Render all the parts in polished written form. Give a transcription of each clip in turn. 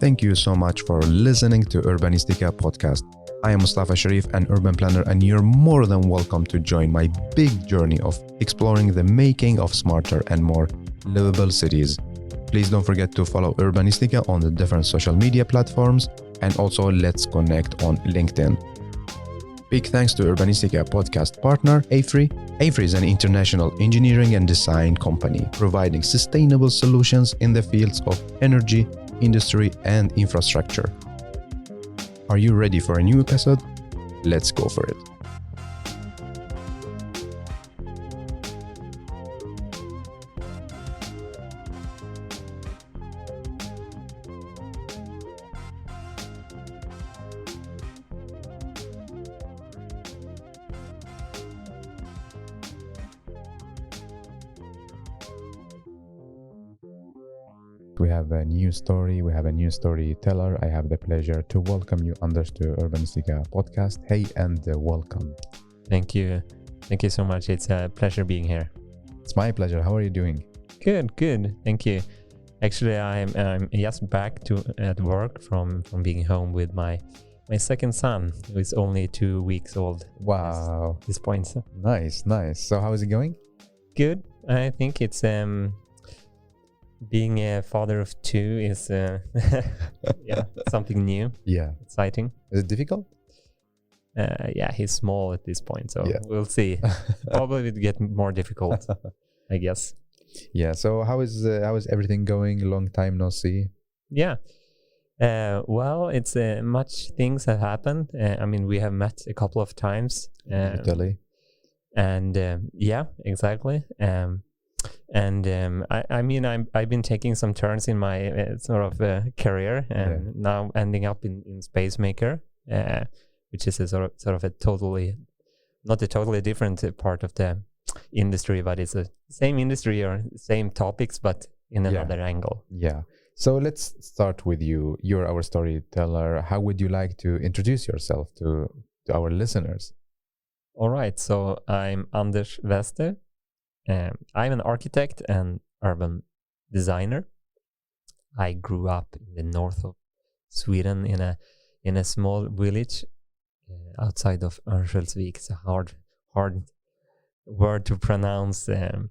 Thank you so much for listening to Urbanistica podcast. I am Mustafa Sharif, an urban planner, and you're more than welcome to join my big journey of exploring the making of smarter and more livable cities. Please don't forget to follow Urbanistica on the different social media platforms, and also let's connect on LinkedIn. Big thanks to Urbanistica podcast partner AFRI. AFRI is an international engineering and design company providing sustainable solutions in the fields of energy, industry, and infrastructure. Are you ready for a new episode? Let's go for it. We have a new story. We have a new storyteller. I have the pleasure to welcome you, Anders, to Urbanistica podcast. Hey, and welcome. Thank you. Thank you so much. It's a pleasure being here. It's my pleasure. How are you doing? Good. Thank you. Actually, I'm just back at work from being home with my second son, who is only 2 weeks old. Wow. At this point. So. Nice. So how is it going? Good. I think it's being a father of two is something new. Yeah. Exciting. Is it difficult? He's small at this point, so we'll see. Probably it get more difficult, I guess. Yeah. So how is everything going? Long time no see. Yeah. Well, it's much things have happened. I mean, we have met a couple of times. Italy. And exactly. I've been taking some turns in my career, and now ending up in Spacemaker, which is a sort of a not a totally different part of the industry, but it's the same industry or same topics, but in another angle. Yeah. So let's start with you. You're our storyteller. How would you like to introduce yourself to our listeners? All right. So I'm Anders Wester. I'm an architect and urban designer. I grew up in the north of Sweden in a small village outside of Örnsköldsvik. It's a hard word to pronounce. I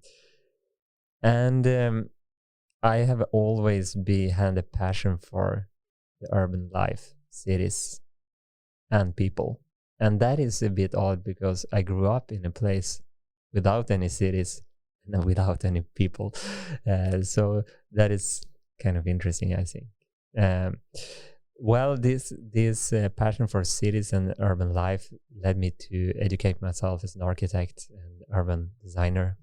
have always had a passion for the urban life, cities, and people. And that is a bit odd because I grew up in a place without any cities and without any people. So that is kind of interesting, I think. This passion for cities and urban life led me to educate myself as an architect and urban designer,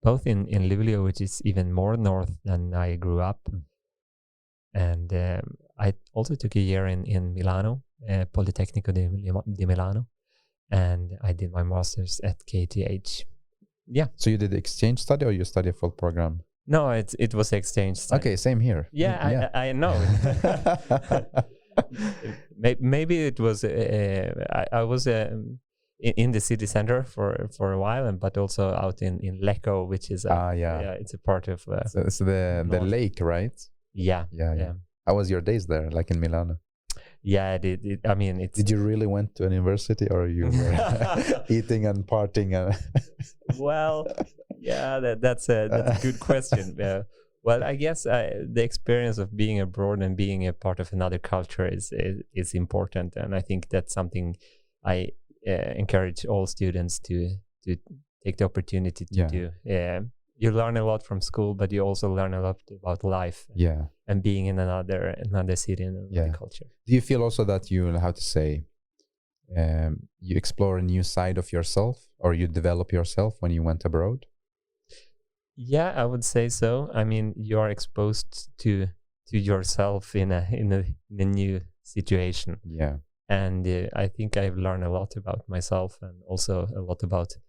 both in Luleå, which is even more north than I grew up. And I also took a year in Milano, Politecnico di Milano. And I did my master's at KTH. Yeah. So you did exchange study or you study a full program? No, it was exchange study. Okay, same here. Yeah. I know. Maybe it was. I was in the city center for a while, but also out in Lecco, which is it's a part of. So the lake, right? Yeah. How was your days there, like in Milano? Yeah, Did you really went to a university, or you were eating and partying? Well, yeah, that's a good question. Well, I guess the experience of being abroad and being a part of another culture is important, and I think that's something I encourage all students to take the opportunity to do. You learn a lot from school, but you also learn a lot about life. And being in another city and another culture. Do you feel also that you explore a new side of yourself, or you develop yourself when you went abroad? Yeah, I would say so. I mean, you are exposed to yourself in a new situation. Yeah. And I think I've learned a lot about myself, and also a lot about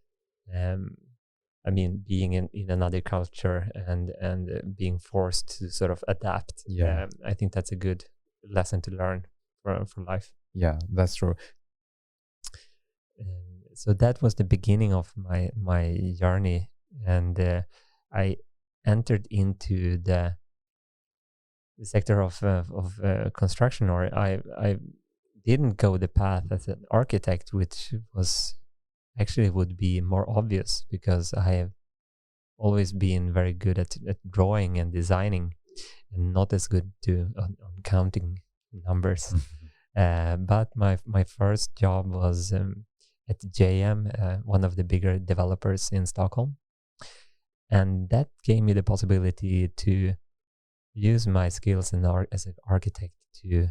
being in another culture and being forced to sort of adapt. I think that's a good lesson to learn for life. Yeah, that's true. So that was the beginning of my journey, and I entered into the sector of construction, or I didn't go the path as an architect, which was actually would be more obvious, because I have always been very good at drawing and designing, and not as good on counting numbers. But my first job was at JM, one of the bigger developers in Stockholm, and that gave me the possibility to use my skills as an architect to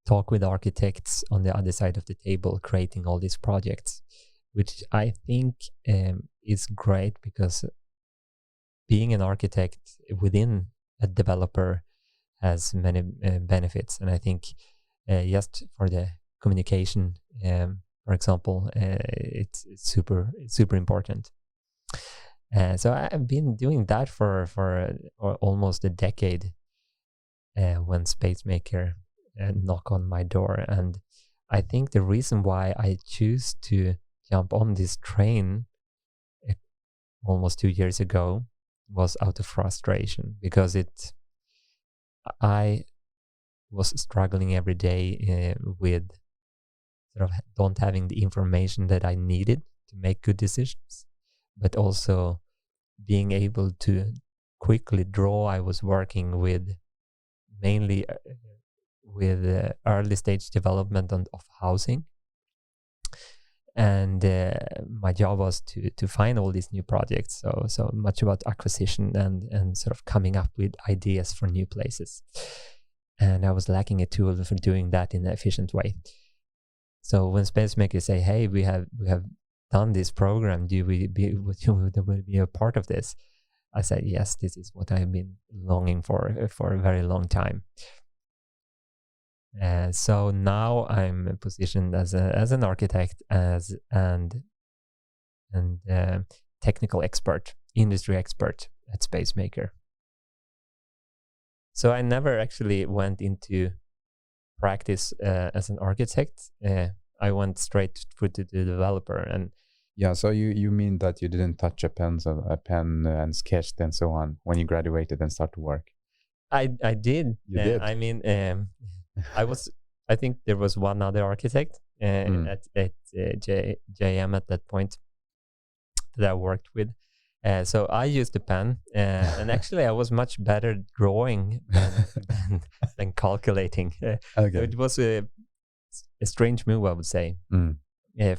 talk with architects on the other side of the table, creating all these projects, which I think is great, because being an architect within a developer has many benefits. And I think just for the communication, for example, it's super important. So I've been doing that for almost a decade when Spacemaker knocked on my door. And I think the reason why I choose to jump on this train almost 2 years ago was out of frustration, because I was struggling every day with sort of don't having the information that I needed to make good decisions, but also being able to quickly draw. I was working with mainly with early stage development of housing, and my job was to find all these new projects. So much about acquisition and sort of coming up with ideas for new places, and I was lacking a tool for doing that in an efficient way. So when Spacemaker say, "Hey, we have done this program, would you be a part of this?" I said, "Yes, this is what I've been longing for a very long time." So now I'm positioned as an architect, and technical expert, industry expert at Spacemaker. So I never actually went into practice as an architect. I went straight to the developer. And yeah, so you mean that you didn't touch a pen and sketched and so on when you graduated and started to work? I did. You did. I mean, I think there was one other architect at JM at that point that I worked with. So I used the pen, and actually I was much better drawing than calculating. Okay. So it was a strange move, I would say,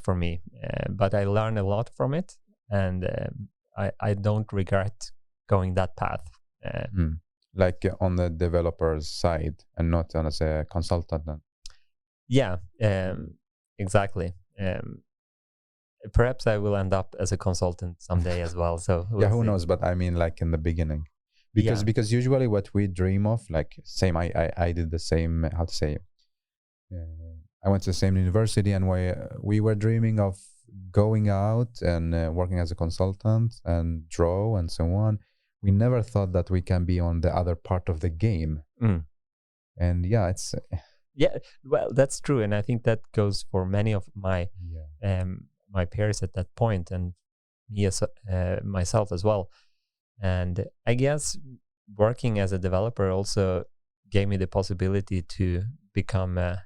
for me. But I learned a lot from it, and I don't regret going that path. Like on the developer's side and not as a consultant then? Yeah, exactly. Perhaps I will end up as a consultant someday as well. So yeah, who knows? But I mean, like in the beginning, because usually what we dream of, like same, I did the same. How to say? I went to the same university, and we were dreaming of going out and working as a consultant and draw and so on. We never thought that we can be on the other part of the game. And yeah, it's well, that's true, and I think that goes for many of my my peers at that point, and me as myself as well. And I guess working as a developer also gave me the possibility to become a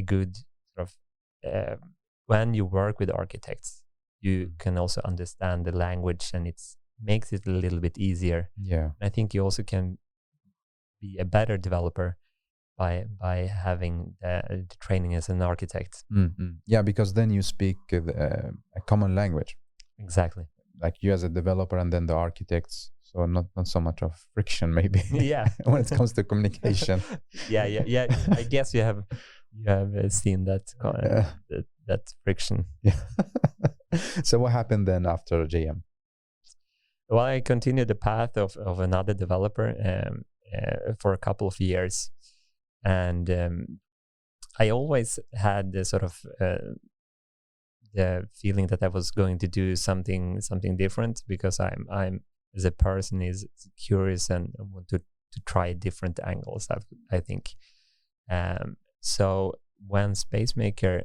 good sort of when you work with architects, you can also understand the language, and it makes it a little bit easier. Yeah, I think you also can be a better developer by having the training as an architect. Yeah, because then you speak a common language. Exactly. Like you as a developer and then the architects. So not so much of friction maybe. Yeah. When it comes to communication. Yeah. I guess you have seen that that friction. Yeah. So what happened then after JM? Well, I continued the path of another developer for a couple of years. And I always had the sort of the feeling that I was going to do something different, because I'm as a person is curious and want to try different angles, I think. So when Spacemaker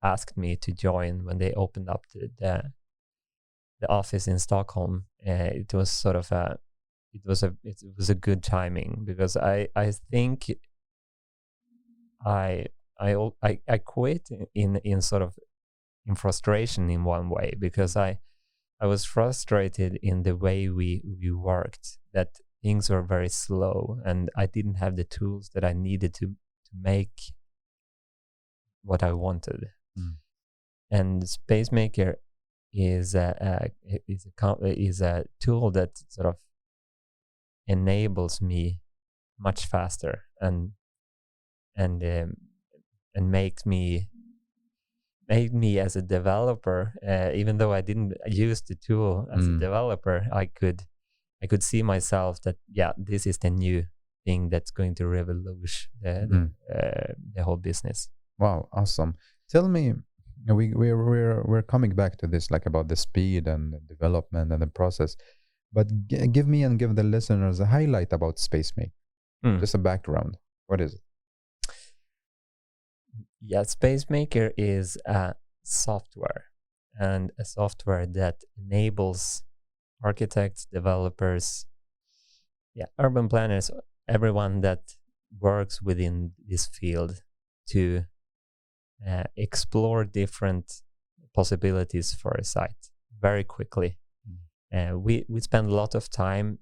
asked me to join, when they opened up the office in Stockholm, it was sort of it was a good timing, because I think I quit in sort of in frustration in one way, because I was frustrated in the way we worked, that things were very slow and I didn't have the tools that I needed to make what I wanted. And Spacemaker is a tool that sort of enables me much faster and makes me as a developer, even though I didn't use the tool as a developer, I could see myself that, yeah, this is the new thing that's going to revolutionize the whole business. Wow, awesome. Tell me, we're coming back to this, like about the speed and the development and the process, but give me and give the listeners a highlight about Spacemaker, just a background. What is it? Yeah, Spacemaker is a software, and a software that enables architects, developers, urban planners, everyone that works within this field to explore different possibilities for a site very quickly. We spend a lot of time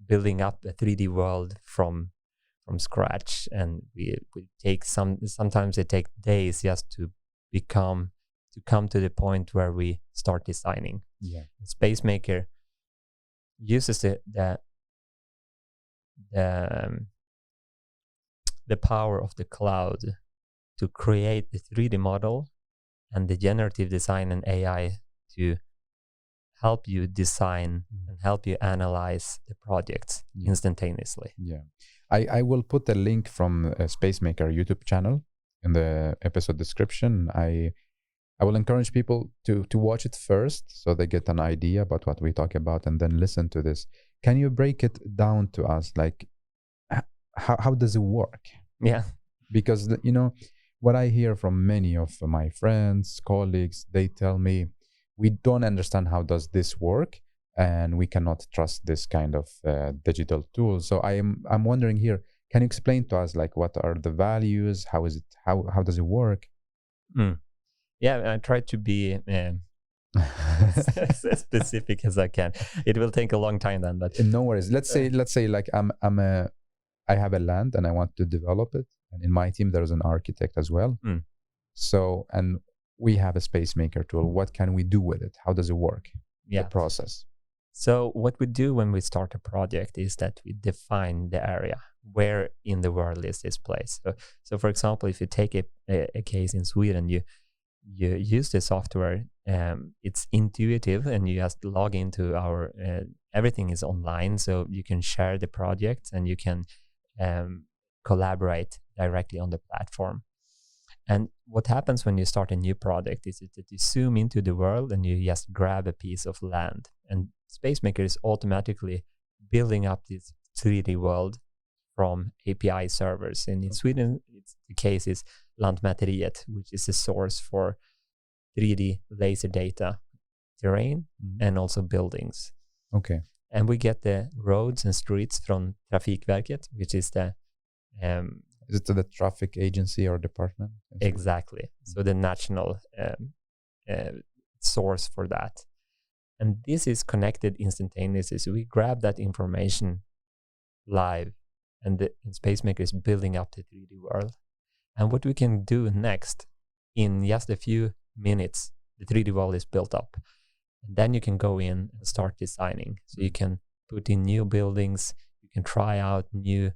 building up a 3D world from scratch, and we take sometimes it takes days just to come to the point where we start designing. Spacemaker uses the power of the cloud to create the 3D model, and the generative design and AI to help you design and help you analyze the projects instantaneously. I will put a link from Spacemaker YouTube channel in the episode description. I will encourage people to watch it first, so they get an idea about what we talk about, and then listen to this. Can you break it down to us, like how does it work? Yeah, because what I hear from many of my friends, colleagues, they tell me, we don't understand how does this work, and we cannot trust this kind of digital tools. So I'm wondering here, can you explain to us, like, what are the values? How is it? How does it work? Yeah, I try to be as specific as I can. It will take a long time then, but no worries. Let's say like I have a land and I want to develop it, and in my team there's an architect as well. So, and we have a Spacemaker tool. What can we do with it? How does it work? The process. So what we do when we start a project is that we define the area. Where in the world is this place? So for example, if you take a case in Sweden, you use the software. It's intuitive, and you just log into our. Everything is online, so you can share the project and you can collaborate directly on the platform. And what happens when you start a new project is that you zoom into the world and you just grab a piece of land, and Spacemaker is automatically building up this 3D world from API servers. And in Sweden, the case is Lantmäteriet, which is a source for 3D laser data, terrain, and also buildings. Okay. And we get the roads and streets from Trafikverket, which is the is it the traffic agency or department? Exactly. So the national source for that. And this is connected instantaneously. So we grab that information live, and Spacemaker is building up the 3D world. And what we can do next, in just a few minutes, the 3D world is built up. And then you can go in and start designing. So you can put in new buildings, you can try out new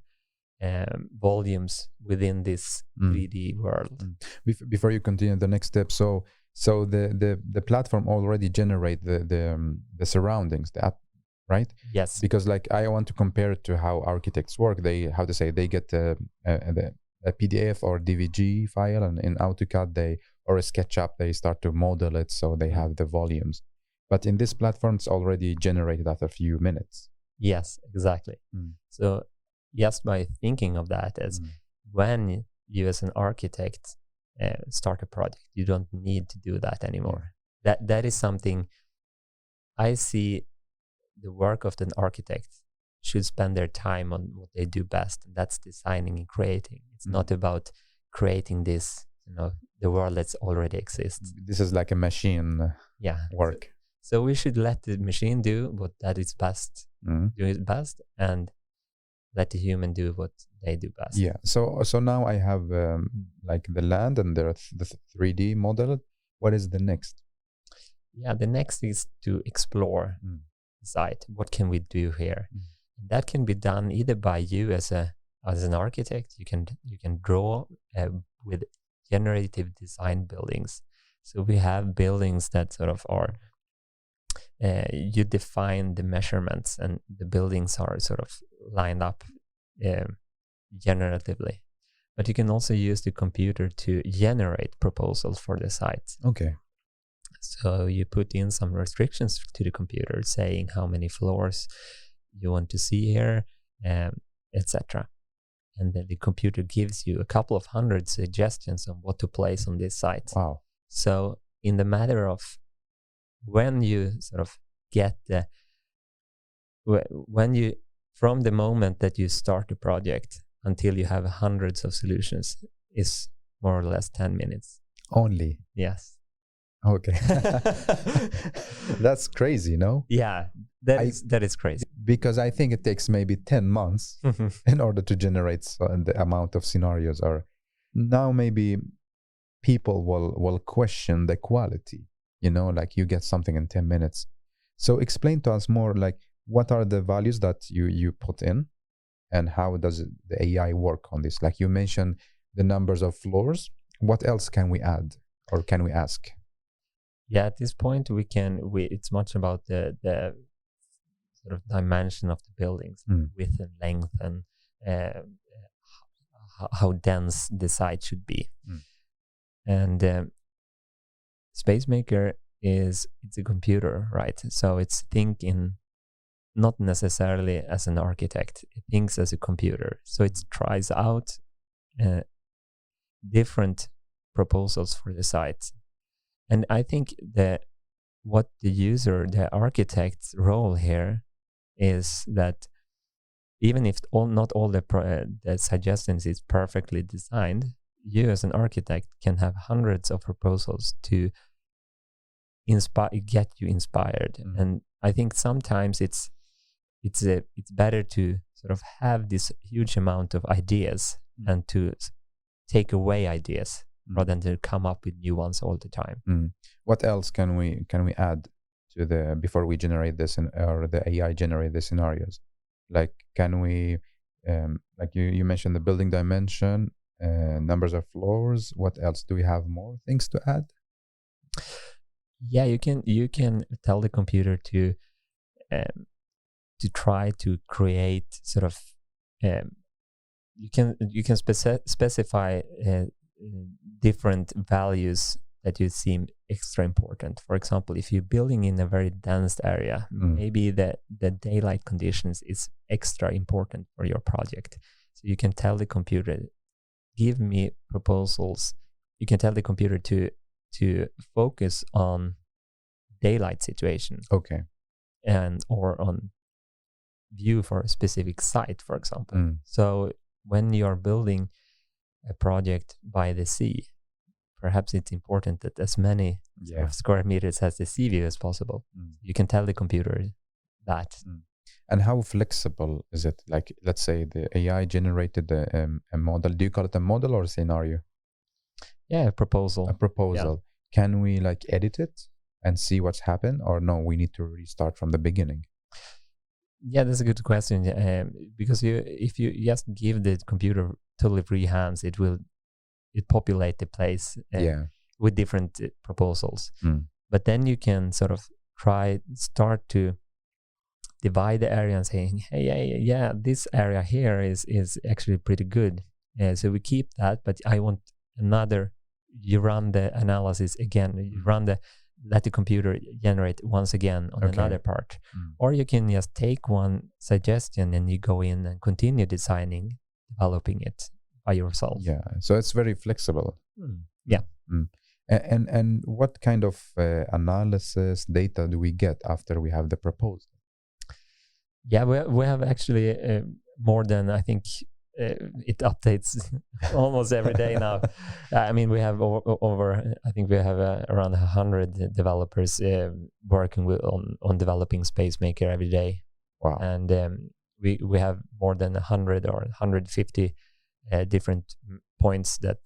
volumes within this 3D world. Before you continue the next step, so the platform already generate the surroundings, right? Yes. Because like I want to compare it to how architects work. They get a PDF or DVG file, and in AutoCAD or a SketchUp they start to model it, so they have the volumes. But in this platform, it's already generated after a few minutes. Yes, exactly. So just by thinking of that as when you as an architect start a project, you don't need to do that anymore. That is something I see the work of an architect should spend their time on what they do best, and that's designing and creating. It's not about creating this, the world that's already exists. This is like a machine work. So we should let the machine do what that is best, do it best, and let the human do what they do best. Yeah. So now I have like the land and the 3D model. What is the next? Yeah, the next is to explore the site. What can we do here? That can be done either by you as an architect. You can draw with generative design buildings. So we have buildings that sort of are you define the measurements, and the buildings are sort of lined up generatively. But you can also use the computer to generate proposals for the site. Okay. So you put in some restrictions to the computer, saying how many floors you want to see here, etc. And then the computer gives you a couple of hundred suggestions on what to place on this site. Wow. So in the matter of when you sort of get from the moment that you start the project until you have hundreds of solutions is more or less 10 minutes. Only? Yes. Okay. That's crazy, no? Yeah, that is crazy. Because I think it takes maybe 10 months in order to generate the amount of scenarios. Or now maybe people will question the quality, like you get something in 10 minutes. So explain to us more, like what are the values that you put in, and how does the AI work on this? Like you mentioned the numbers of floors. What else can we add, or can we ask? Yeah, at this point it's much about the sort of dimension of the buildings, width and length, and how dense the site should be. And Spacemaker it's a computer, right? So it's thinking not necessarily as an architect. It thinks as a computer. So it tries out different proposals for the site. And I think that what the architect's role here is that even if not all the suggestions is perfectly designed, you as an architect can have hundreds of proposals to get you inspired. And I think sometimes it's better to sort of have this huge amount of ideas and to take away ideas rather than to come up with new ones all the time. What else can we add to before we generate this or the AI generate the scenarios? Like can we like you mentioned the building dimension, numbers of floors. What else? Do we have more things to add? Yeah, you can tell the computer to try to create sort of you can specify different values that you seem extra important. For example, if you're building in a very dense area, maybe the daylight conditions is extra important for your project. So you can tell the computer, give me proposals. You can tell the computer to focus on daylight situation. Okay. Or on view for a specific site, for example. So when you're building a project by the sea, perhaps it's important that as many sort of square meters as the sea view as possible. You can tell the computer that. And how flexible is it? Like, let's say the AI generated a model. Do you call it a model or a scenario? Yeah, a proposal. A proposal. Yeah. Can we like edit it and see what's happened, or no, we need to restart from the beginning? Yeah, that's a good question. Because if you just give the computer totally free hands, it populate the place with different proposals. But then you can sort of start to divide the area and saying, hey, yeah, this area here is actually pretty good. So we keep that, but I want another. You run the analysis again. You let the computer generate once again on another part. Or you can just take one suggestion and you go in and continue developing it by yourself. Yeah, so it's very flexible. Yeah. And what kind of analysis data do we get after we have the proposal? Yeah, we have actually more than, I think, it updates almost every day now. I mean, we have over I think we have around 100 developers working on developing Spacemaker every day. Wow. And we have more than 100 or 150 different points that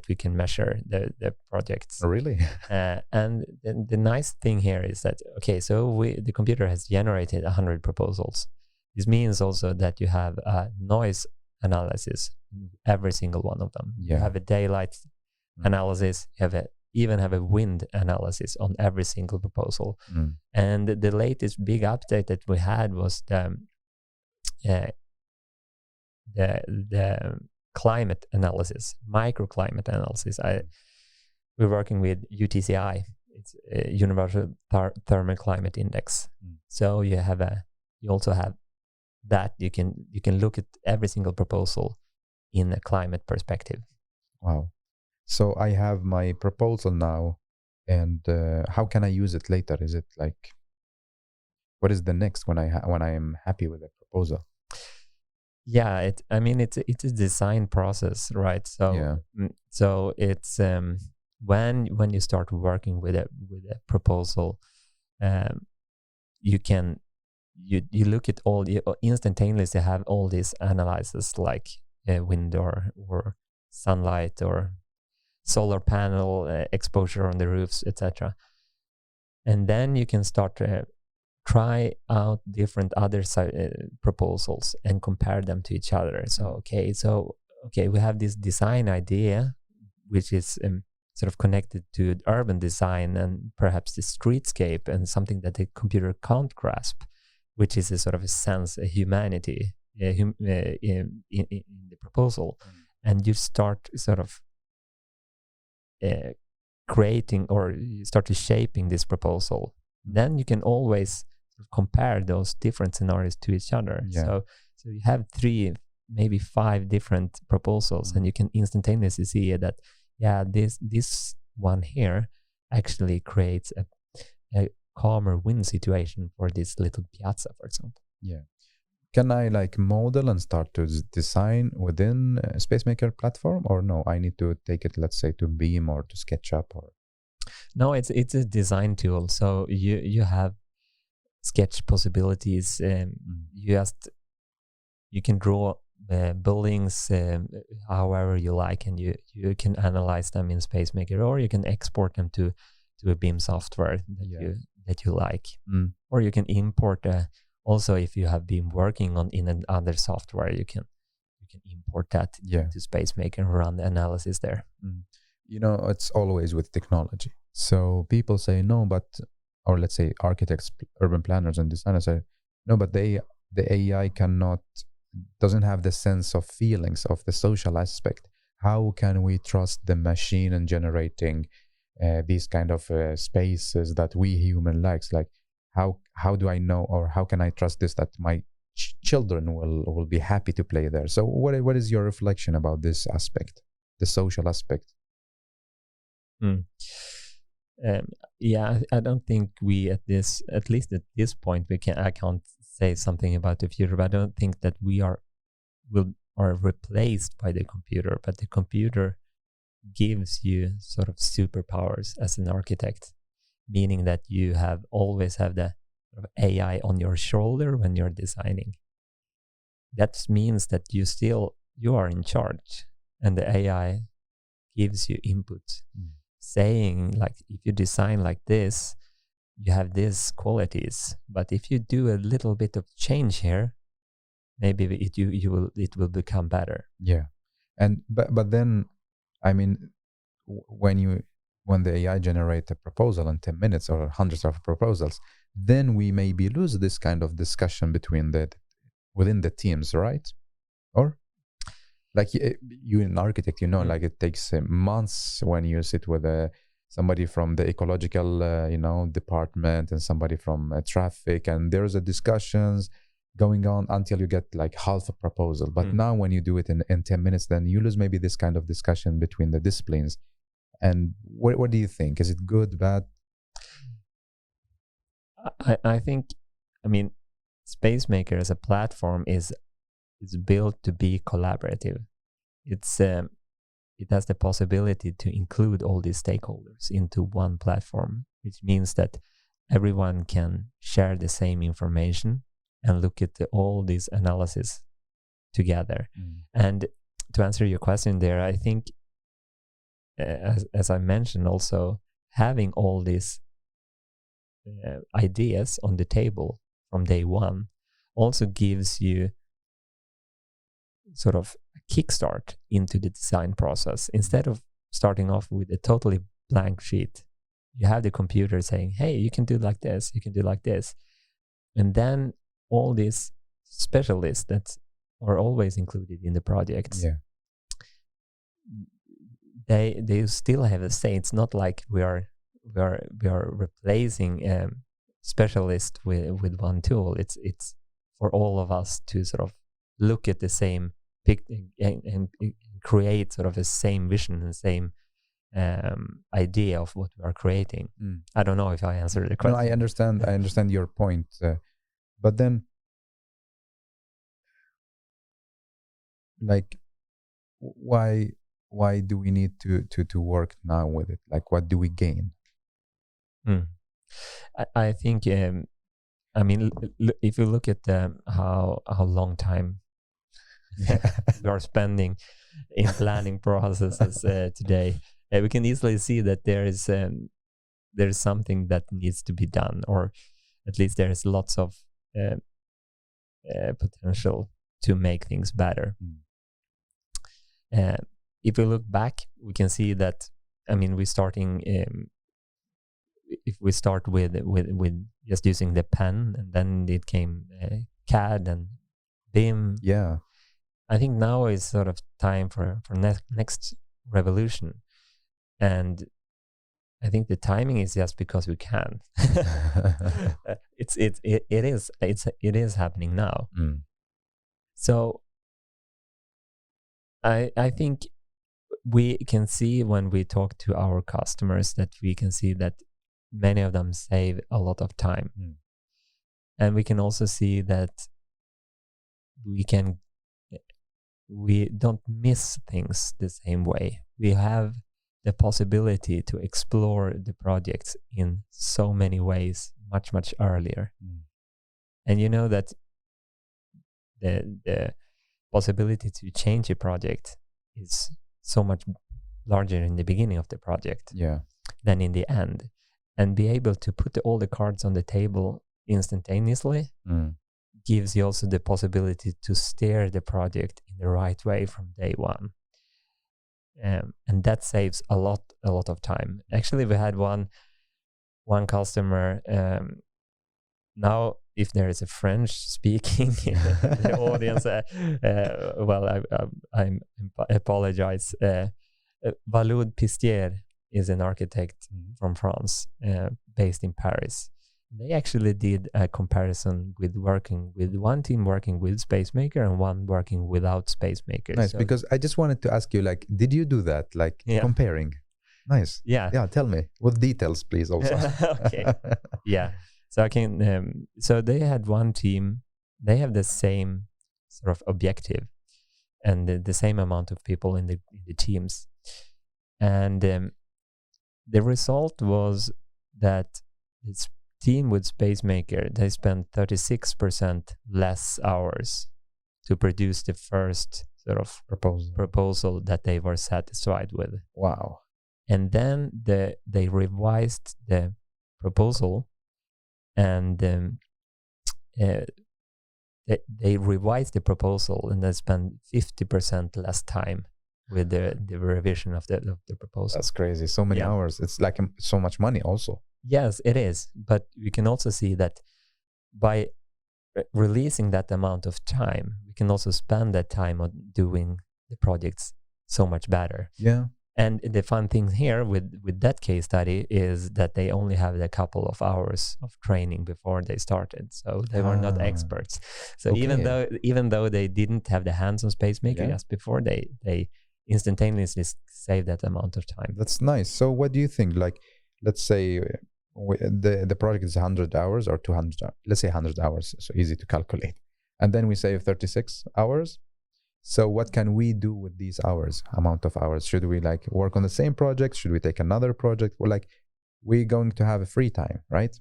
we can measure the projects. Really? And the nice thing here is that, okay, so the computer has generated 100 proposals. This means also that you have a noise analysis in every single one of them. Yeah. You have a daylight analysis, you even have a wind analysis on every single proposal. And the latest big update that we had was the climate analysis, microclimate analysis. We're working with UTCI. It's a Universal Thermal Climate Index. So you also have that you can look at every single proposal in a climate perspective. Wow. So I have my proposal now, and how can I use it later? Is it like, what is the next when I am happy with the proposal? Yeah, it's a design process, right? So yeah. So it's when you start working with a proposal, you look at all, you instantaneously have all these analyses like wind or sunlight or solar panel exposure on the roofs, etc. And then you can start to try out different other proposals and compare them to each other. So okay, we have this design idea, which is sort of connected to urban design and perhaps the streetscape and something that the computer can't grasp, which is a sort of a sense of humanity in the proposal. And you start sort of creating, or you start shaping this proposal. Then you can always compare those different scenarios to each other. Yeah. So you have 3, maybe 5 different proposals, and you can instantaneously see that, yeah, this one here actually creates a calmer wind situation for this little piazza, for example. Yeah. Can I like model and start to design within a Spacemaker platform, or no? I need to take it, let's say, to Beam or to SketchUp, or no? It's a design tool, so you have sketch possibilities. You can draw buildings however you like, and you can analyze them in Spacemaker, or you can export them to a Beam software that you like, or you can import. Also, if you have been working in another software, you can import that to Spacemaker and run the analysis there. You know, it's always with technology. So people say no, but, or let's say architects, urban planners, and designers say no, but the AI doesn't have the sense of feelings of the social aspect. How can we trust the machine in generating these kind of spaces that we human likes? Like, how do I know, or how can I trust this, that my children will be happy to play there? So what is your reflection about this aspect, the social aspect? Yeah, I don't think at least at this point, I can't say something about the future, but I don't think that we are replaced by the computer, but the computer gives you sort of superpowers as an architect, meaning that you always have the sort of AI on your shoulder when you're designing. That means that you are in charge, and the AI gives you input, saying like, if you design like this, you have these qualities, but if you do a little bit of change here, maybe it will become better. Yeah. And but then, I mean, when the AI generate a proposal in 10 minutes or hundreds of proposals, then we maybe lose this kind of discussion within the teams, right? Or like you an architect, like it takes months when you sit with somebody from the ecological department and somebody from traffic, and there's a discussions going on until you get like half a proposal. But now when you do it in 10 minutes, then you lose maybe this kind of discussion between the disciplines. And what do you think? Is it good, bad? I think, I mean, Spacemaker as a platform is built to be collaborative. It has the possibility to include all these stakeholders into one platform, which means that everyone can share the same information and look at all these analysis together. And to answer your question there, I think, as I mentioned, also having all these ideas on the table from day one also gives you sort of a kickstart into the design process. Instead of starting off with a totally blank sheet, you have the computer saying, hey, you can do like this, you can do like this. And then all these specialists that are always included in the projects, they still have a say. It's not like we are replacing specialists with one tool. It's for all of us to sort of look at the same picture and create sort of the same vision and same idea of what we are creating. I don't know if I answered the question. No, I understand. I understand your point. But then, like, why do we need to work now with it? Like, what do we gain? I think, I mean, if you look at how long time we are spending in planning processes today, we can easily see that there is something that needs to be done, or at least there is lots of potential to make things better. If we look back, we can see that, I mean, we're starting. If we start with just using the pen, and then it came CAD and BIM. Yeah, I think now is sort of time for next revolution, and I think the timing is just because we can. It is happening now. So I think we can see when we talk to our customers that we can see that many of them save a lot of time. And we can also see that we don't miss things the same way. We have the possibility to explore the projects in so many ways much earlier. And you know that the possibility to change a project is so much larger in the beginning of the project than in the end. And be able to put all the cards on the table instantaneously gives you also the possibility to steer the project in the right way from day one. And that saves a lot of time. Actually, we had one customer. Now, if there is a French speaking in the audience, well, I apologize. Valoud Pistier is an architect from France, based in Paris. They actually did a comparison with working with one team working with Spacemaker and one working without Spacemaker. Nice, so, because I just wanted to ask you, like, did you do that, like comparing? Nice. Yeah. Tell me with details, please. Also. Okay. Yeah. So I can. So they had one team. They have the same sort of objective, and the same amount of people in the teams, and the result was that this team with Spacemaker, they spent 36% less hours to produce the first sort of proposal that they were satisfied with. Wow. And then they revised the proposal, and they revised the proposal, and they spent 50% less time with the revision of the proposal. That's crazy. So many hours. It's like so much money also. Yes, it is. But we can also see that by releasing that amount of time, we can also spend that time on doing the projects so much better. Yeah. And the fun thing here with that case study is that they only have a couple of hours of training before they started, so they were not experts. So even though they didn't have the hands on Spacemaker just before, they instantaneously save that amount of time. That's nice. So what do you think? Like, let's say the project is 100 hours or 200, let's say 100 hours, so easy to calculate. And then we save 36 hours. So what can we do with these hours, amount of hours? Should we like work on the same project? Should we take another project? Or like, we're going to have a free time, right?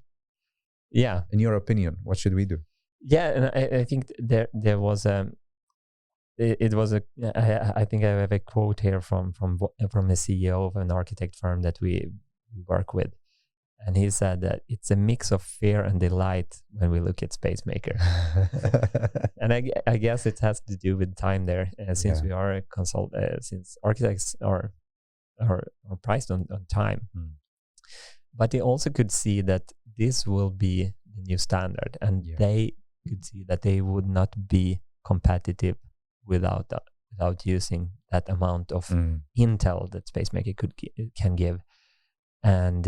Yeah. In your opinion, what should we do? Yeah, and I think there was it was a I think I have a quote here from the CEO of an architect firm that we work with, and he said that it's a mix of fear and delight when we look at Spacemaker. And I guess it has to do with time there, since we are a since architects are priced on time. But they also could see that this will be the new standard, and they could see that they would not be competitive without using that amount of intel that Spacemaker can give. And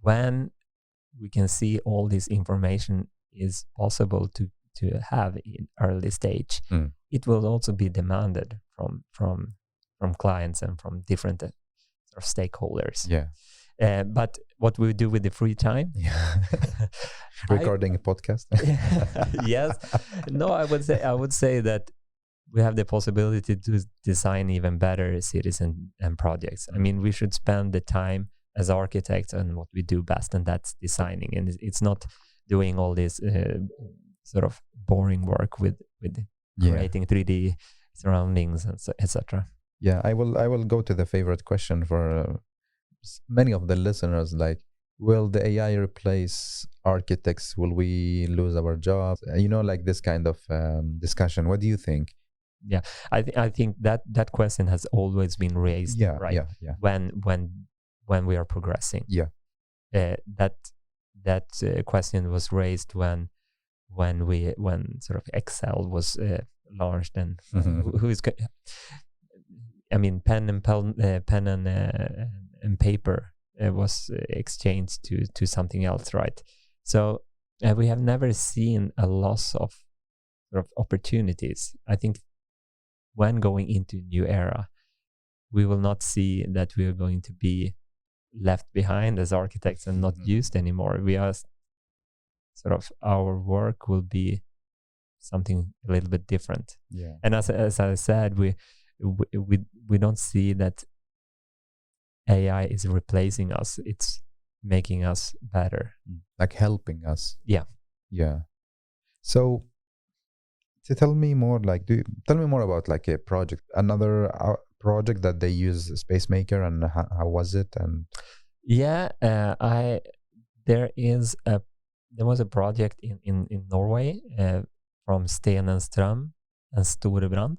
when we can see all this information is possible to have in early stage, it will also be demanded from clients and from different sort of stakeholders. But what we do with the free time, recording a podcast. Yes, no, I would say that we have the possibility to design even better cities and projects. I mean, we should spend the time as architects on what we do best, and that's designing. And it's not doing all this sort of boring work with creating 3D surroundings and etc. Yeah, I will go to the favorite question for many of the listeners. Like, will the AI replace architects? Will we lose our jobs? Like this kind of discussion. What do you think? Yeah, I think that question has always been raised, right? Yeah. When we are progressing. That question was raised when sort of Excel was launched, and who is pen and paper was exchanged to something else, right? So we have never seen a loss of sort of opportunities. I think when going into a new era, we will not see that we are going to be left behind as architects and not used anymore. We are sort of, our work will be something a little bit different. And as I said, we don't see that AI is replacing us. It's making us better, like helping us. Yeah. So tell me more, tell me more about like a project, another project that they use Spacemaker, and how was it? And there was a project in Norway from Sten and Strøm and Storebrand,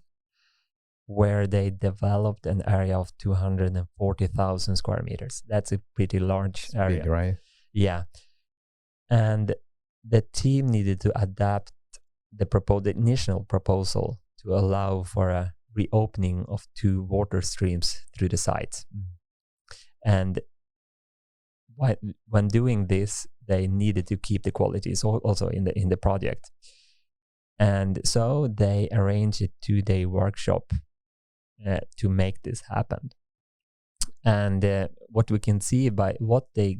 where they developed an area of 240,000 square meters. That's a pretty large area. Big, right? Yeah. And the team needed to adapt the initial proposal to allow for a reopening of 2 water streams through the site. And when doing this, they needed to keep the quality also in the project. And so they arranged a 2-day workshop to make this happen. And what we can see by what they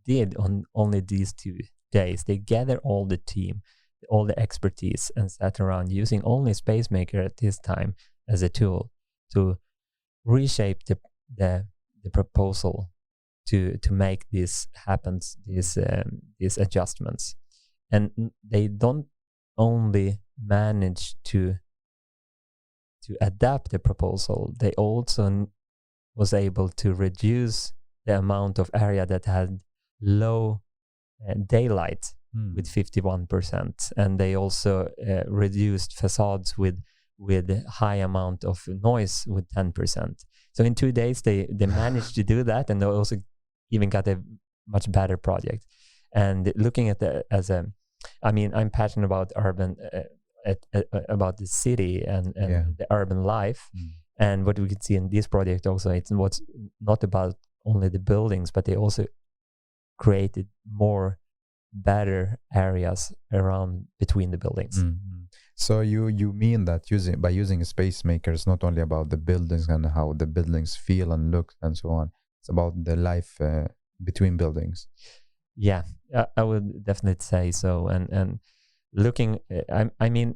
did on only these 2 days, they gathered all the team, all the expertise, and sat around using only Spacemaker at this time as a tool to reshape the proposal to make this happen, these adjustments. And they don't only manage to adapt the proposal, they also was able to reduce the amount of area that had low daylight with 51%, and they also reduced facades with high amount of noise with 10%. So in 2 days they managed to do that, and they also even got a much better project. And looking at I'm passionate about urban about the city and the urban life. And what we can see in this project also, it's what's not about only the buildings, but they also created more better areas around between the buildings. So you mean that by using a Spacemaker, it's not only about the buildings and how the buildings feel and look and so on. It's about the life between buildings. Yeah, I would definitely say so. And looking, I mean,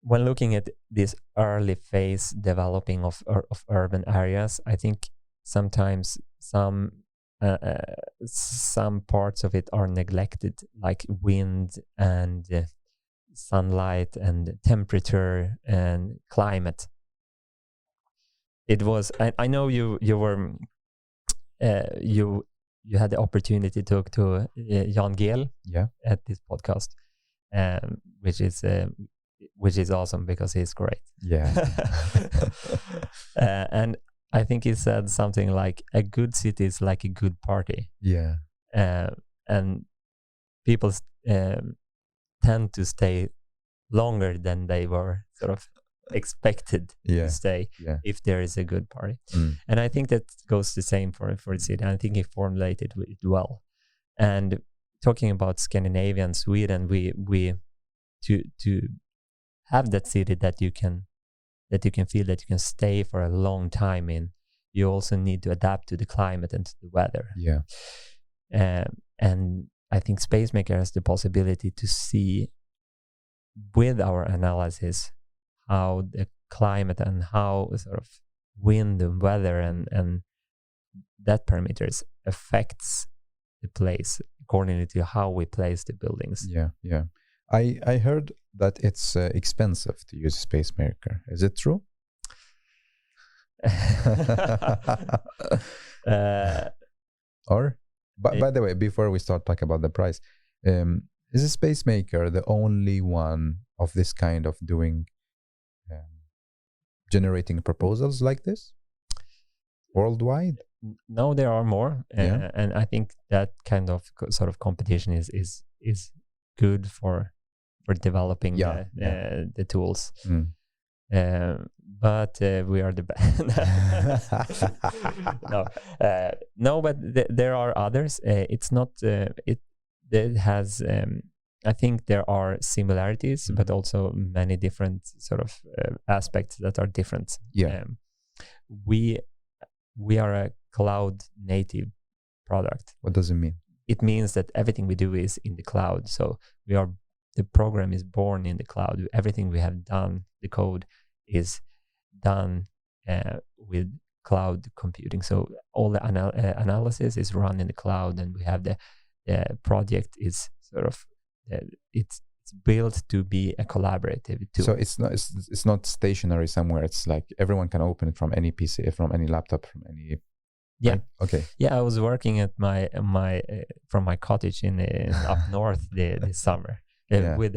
when looking at this early phase developing of urban areas, I think sometimes some parts of it are neglected, like wind and sunlight and temperature and climate. It was I know you were you had the opportunity to talk to Jan Gehl at this podcast, which is awesome because he's great. Yeah. And I think he said something like, a good city is like a good party. Yeah. And people tend to stay longer than they were sort of expected to stay if there is a good party. And I think that goes the same for the city. I think he formulated it well. And talking about Scandinavia and Sweden, we to have that city that you can feel that you can stay for a long time in, you also need to adapt to the climate and to the weather. Yeah. And I think Spacemaker has the possibility to see with our analysis how the climate and how sort of wind and weather and that parameters affects the place according to how we place the buildings. Yeah. I heard that it's expensive to use Spacemaker. Is it true? Or, by the way, before we start talking about the price, is a Spacemaker the only one of this kind of doing generating proposals like this worldwide? No, there are more, and I think that kind of sort of competition is good for developing the tools. But we are the best. No, but there are others. It's not. It has. I think there are similarities, but also many different sort of aspects that are different. We are a cloud native product. What does it mean? It means that everything we do is in the cloud. So the program is born in the cloud. Everything we have done, the code is done with cloud computing. So all the analysis is run in the cloud, and we have the project is sort of it's built to be a collaborative tool. So it's not stationary somewhere. It's like everyone can open it from any PC, from any laptop, from any. Yeah. Right? Okay. Yeah, I was working at my from my cottage in up north this summer with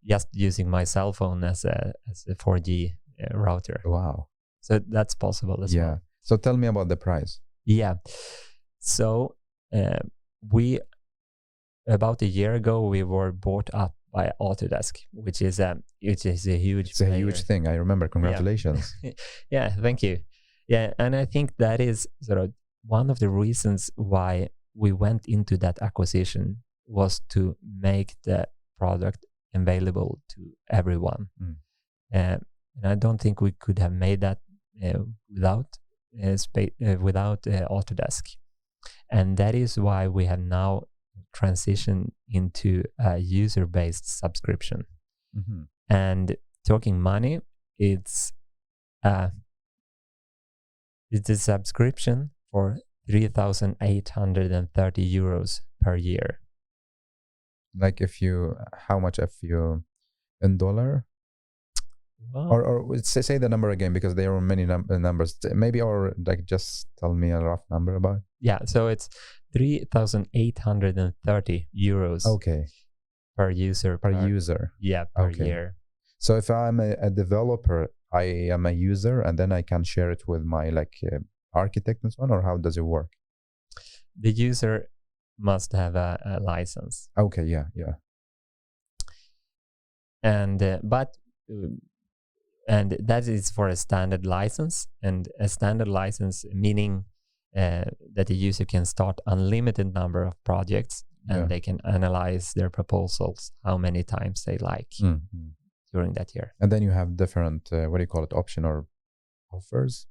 just using my cell phone as a 4G router. Wow. So that's possible as well. So tell me about the price. Yeah. So we about a year ago we were bought up by Autodesk, which is a huge. It's a huge thing. I remember. Congratulations. Yeah. Thank you. Yeah, and I think that is sort of one of the reasons why we went into that acquisition was to make the product available to everyone. And I don't think we could have made that without Autodesk. And that is why we have now transitioned into a user-based subscription. And talking money, it's a subscription for 3,830 euros per year. Like how much if you in dollar? Well, or say the number again, because there are many numbers. Maybe, or like just tell me a rough number about it. Yeah, so it's 3,830 euros. Okay. Per user. Per user. Yeah, per year. So if I'm a developer, I am a user, and then I can share it with my architect and so on, or how does it work? The user must have a license. Okay, yeah. And and that is for a standard license, and a standard license meaning that the user can start unlimited number of projects and they can analyze their proposals, how many times they like during that year. And then you have different, what do you call it, option or offers?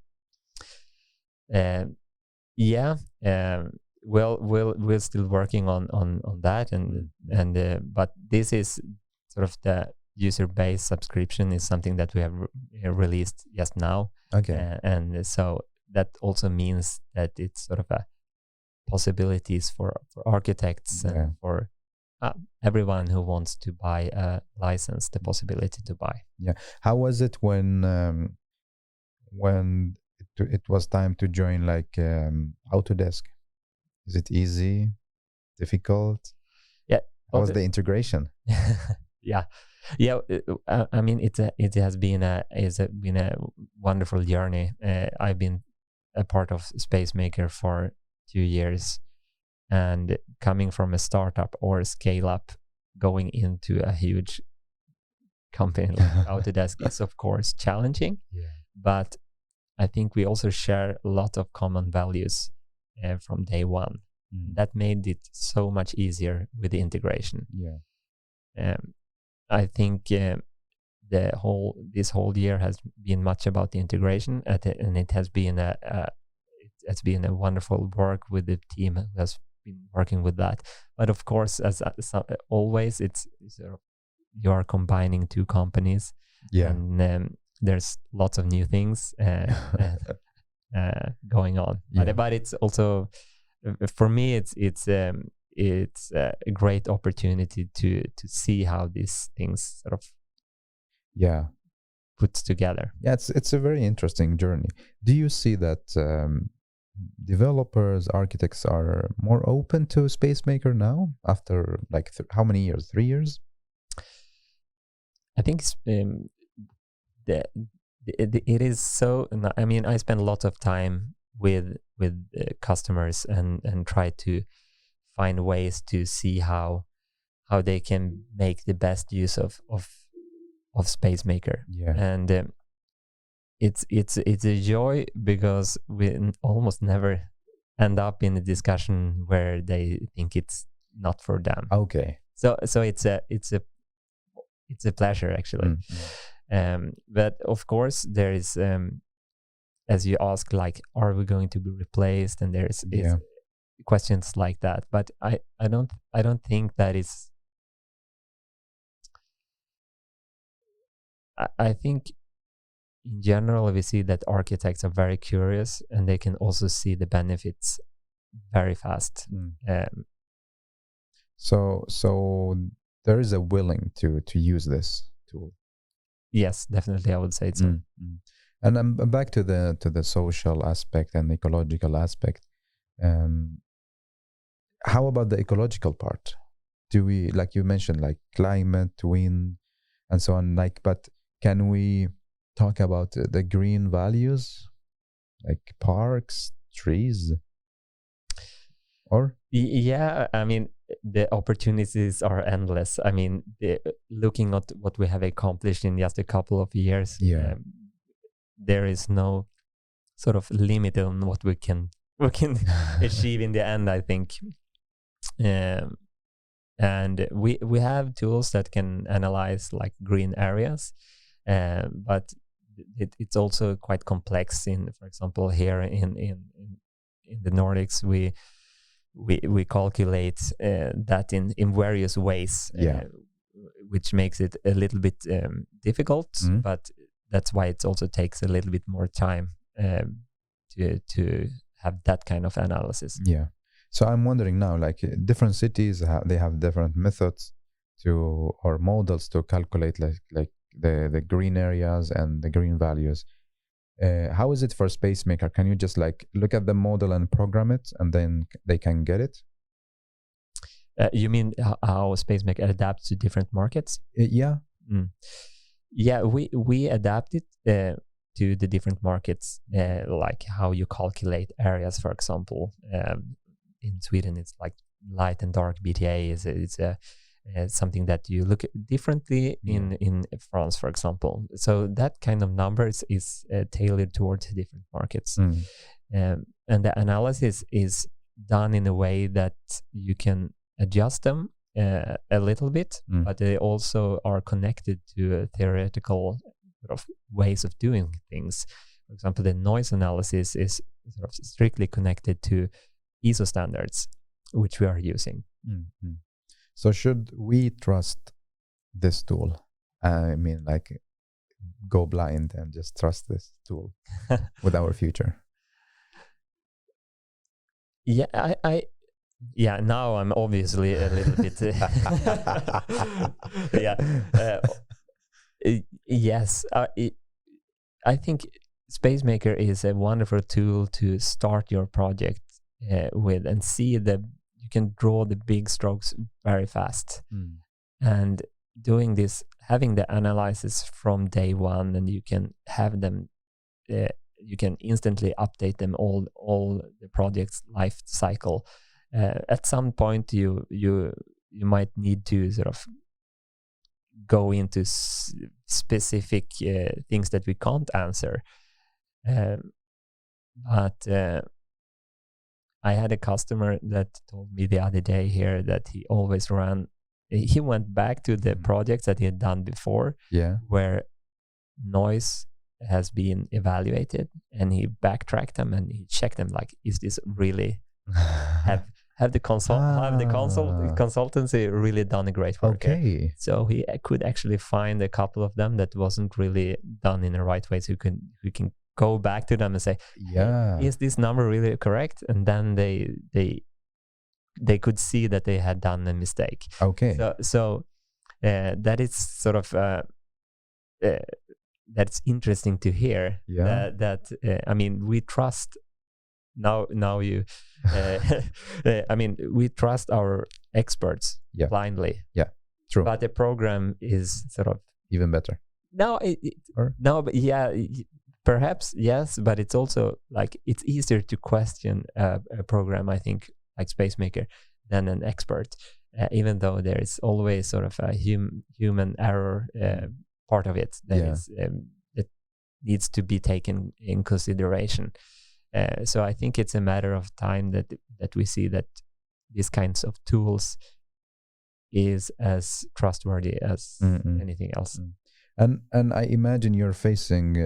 We're still working on that, but this is sort of the user-based subscription is something that we have released just now. Okay. And so that also means that it's sort of a possibilities for architects and for everyone who wants to buy a license, the possibility to buy. Yeah. How was it when it was time to join like Autodesk? Is it easy, difficult? Yeah. How was the integration? Yeah. I mean, it has been a wonderful journey. I've been a part of Spacemaker for 2 years, and coming from a startup or a scale up, going into a huge company like Autodesk is of course challenging. But I think we also share a lot of common values from day one. That made it so much easier with the integration. I think this whole year has been much about the integration, and it has been a wonderful work with the team who has been working with that. But of course, as always, it's you are combining two companies, and there's lots of new things going on. But it's also, for me, it's a great opportunity to see how these things sort of puts together. It's a very interesting journey. Do you see that developers, architects are more open to Spacemaker now after like how many years? 3 years? I think it is so. I mean, I spend a lot of time with customers and try to find ways to see how they can make the best use of Spacemaker. And it's a joy because we almost never end up in a discussion where they think it's not for them. Okay. So it's a pleasure actually. But of course there is as you ask, like, are we going to be replaced, and there's questions like that. But I don't think that is. I think in general we see that architects are very curious, and they can also see the benefits very fast. So there is a willing to use this tool. Yes, definitely, I would say so. And I'm back to the social aspect and ecological aspect. How about the ecological part? Do we, like you mentioned, like climate, wind, and so on? Like, but can we talk about the green values, like parks, trees? Or I mean, the opportunities are endless. I mean, looking at what we have accomplished in just a couple of years, there is no sort of limit on what we can achieve in the end, I think. And we have tools that can analyze like green areas, but it's also quite complex. For example, here in the Nordics, we calculate that in various ways, which makes it a little bit difficult. But that's why it also takes a little bit more time to have that kind of analysis. So I'm wondering now, like different cities they have different methods or models to calculate like the green areas and the green values. How is it for Spacemaker? Can you just like look at the model and program it, and then they can get it? You mean how Spacemaker adapts to different markets? We adapt it to the different markets, like how you calculate areas, for example. In Sweden, it's like light and dark BTA is something that you look at differently in France, for example. So that kind of numbers is tailored towards different markets. And the analysis is done in a way that you can adjust them a little bit, but they also are connected to theoretical sort of ways of doing things. For example, the noise analysis is sort of strictly connected to ISO standards, which we are using. Mm-hmm. So should we trust this tool? I mean, like, go blind and just trust this tool with our future? Yeah, yeah, now I'm obviously a little bit yes, I think Spacemaker is a wonderful tool to start your project with and see that you can draw the big strokes very fast. And doing this, having the analysis from day one, and you can have them you can instantly update them all the project's life cycle. At some point you might need to sort of go into specific things that we can't answer, but I had a customer that told me the other day here that he went back to the projects that he had done before, where noise has been evaluated, and he backtracked them and he checked them, like, is this really have the consultancy really done a great work here? So he could actually find a couple of them that wasn't really done in the right way, so we can go back to them and say, hey, is this number really correct? And then they could see that they had done a mistake. So that is sort of that's interesting to hear. I mean, we trust now you I mean, we trust our experts blindly. True. But the program is sort of even better. But perhaps yes, but it's also like it's easier to question a program, I think, like Spacemaker, than an expert, even though there is always sort of a human error part of it that needs to be taken in consideration. So I think it's a matter of time that we see that these kinds of tools is as trustworthy as anything else. And I imagine you're facing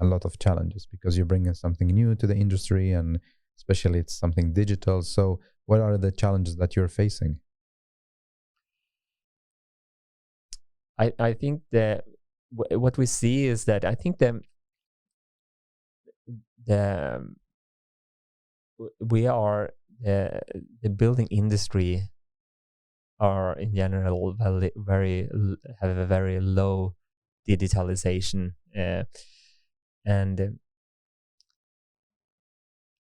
a lot of challenges because you're bringing something new to the industry, and especially it's something digital. So what are the challenges that you're facing? I think that what we see is that I think the building industry are in general have a very low digitalization, and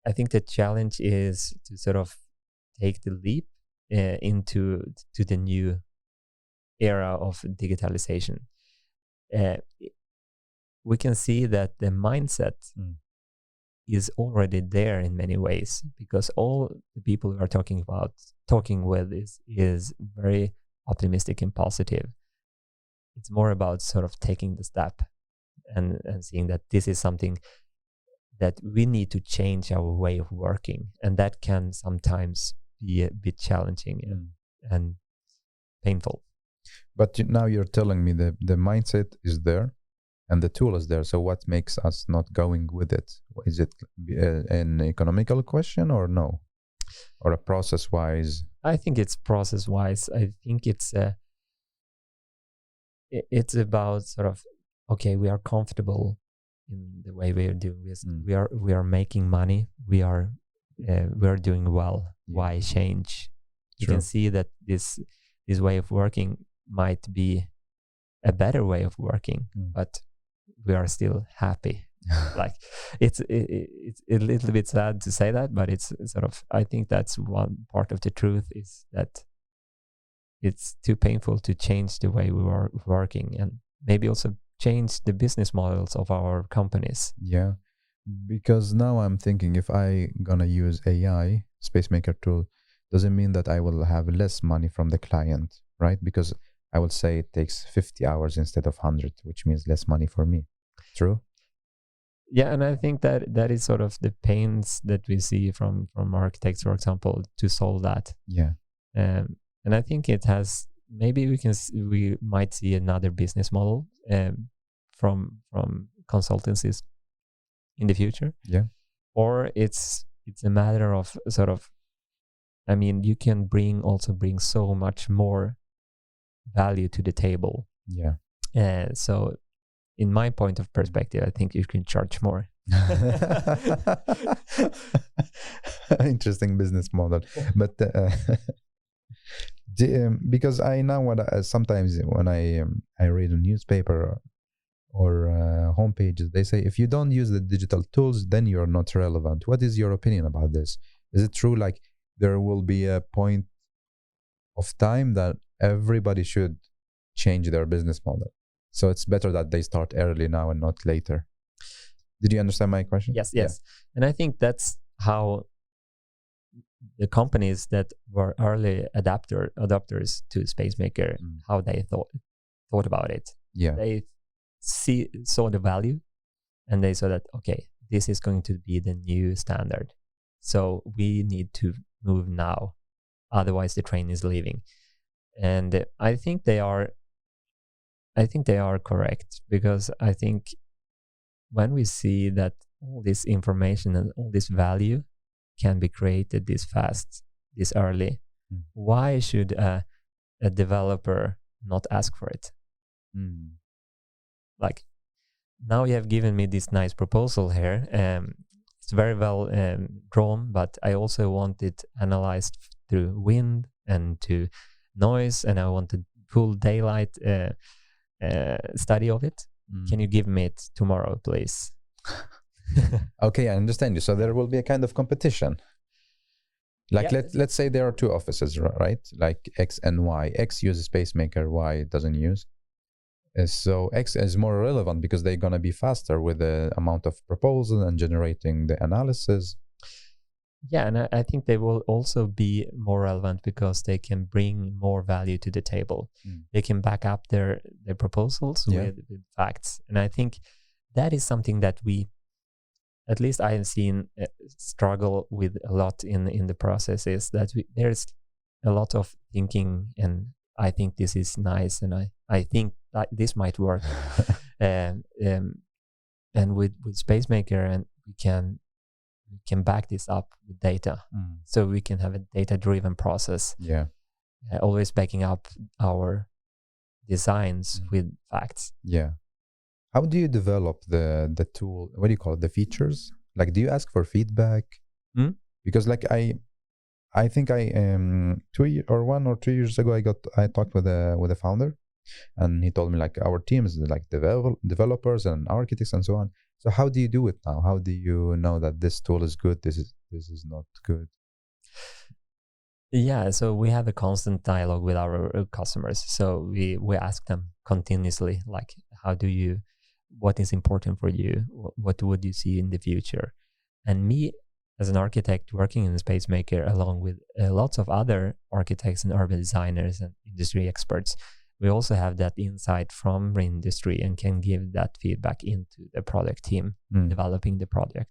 I think the challenge is to sort of take the leap into the new era of digitalization. We can see that the mindset is already there in many ways, because all the people we are talking with is very optimistic and positive. It's more about sort of taking the step and seeing that this is something that we need to change our way of working, and that can sometimes be a bit challenging and painful. But now you're telling me the mindset is there and the tool is there. So what makes us not going with it? Is it an economical question or no? Or a process-wise? I think it's process-wise. I think it's about sort of, okay, we are comfortable in the way we are doing this. We are making money. We are doing well. Why change? You can see that this way of working might be a better way of working, but we are still happy. Like it's a little bit sad to say that, but it's sort of, I think that's one part of the truth, is that it's too painful to change the way we are working, and maybe also change the business models of our companies. Yeah, because now I'm thinking, if I gonna use AI Spacemaker tool, does it mean that I will have less money from the client, right? Because I would say it takes 50 hours instead of 100, which means less money for me. True? Yeah, and I think that is sort of the pains that we see from architects, for example, to solve that. Yeah. And I think it has, maybe we might see another business model from consultancies in the future. Yeah. Or it's a matter of sort of, I mean, you can also bring so much more value to the table. Yeah. So in my point of perspective, I think you can charge more. Interesting business model. But because I know sometimes when I read a newspaper or homepages, they say if you don't use the digital tools, then you're not relevant. What is your opinion about this? Is it true, like there will be a point of time that everybody should change their business model, so it's better that they start early now and not later? Did you understand my question? Yes. And I think that's how the companies that were early adopters to Spacemaker, how they thought about it. Yeah. They saw the value, and they saw that, okay, this is going to be the new standard, so we need to move now, otherwise the train is leaving. And I think they are correct, because I think when we see that all this information and all this value can be created this fast, this early, why should a developer not ask for it? Like, now you have given me this nice proposal here. It's very well drawn, but I also want it analyzed through wind and to noise, and I want a full daylight study of it. Can you give me it tomorrow, please? Okay, I understand you. So there will be a kind of competition. Like, Yeah. let's say there are two offices, right? Like X and Y. X uses Spacemaker, Y doesn't use. So X is more relevant because they're going to be faster with the amount of proposal and generating the analysis. Yeah, and I think they will also be more relevant because they can bring more value to the table. They can back up their proposals with facts. And I think that is something that at least I have seen struggle with a lot in the process, is that there's a lot of thinking, and I think this is nice, and I think that this might work. And with Spacemaker, and we can back this up with data, so we can have a data-driven process. Yeah, always backing up our designs with facts. Yeah. How do you develop the tool? What do you call it? The features? Like, do you ask for feedback? Because like I think I 1 or 2 years ago I talked with a founder, and he told me like our team is like developers and architects and so on. So how do you do it now? How do you know that this tool is good, this is not good? Yeah, so we have a constant dialogue with our customers. So we ask them continuously, like, what is important for you? What would you see in the future? And me, as an architect working in Spacemaker, along with lots of other architects and urban designers and industry experts, we also have that insight from the industry and can give that feedback into the product team developing the product.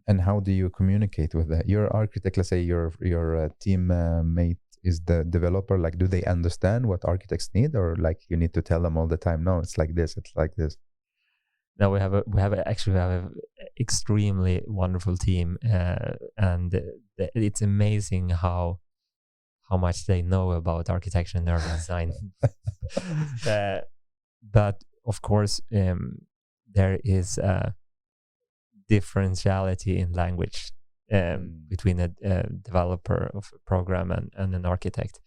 And how do you communicate with that? Your architect, let's say your team mate is the developer. Like, do they understand what architects need, or like you need to tell them all the time? No, it's like this. It's like this. No, we have a extremely wonderful team, and it's amazing how much they know about architecture and urban design. But of course, there is a differentiality in language between a developer of a program and an architect.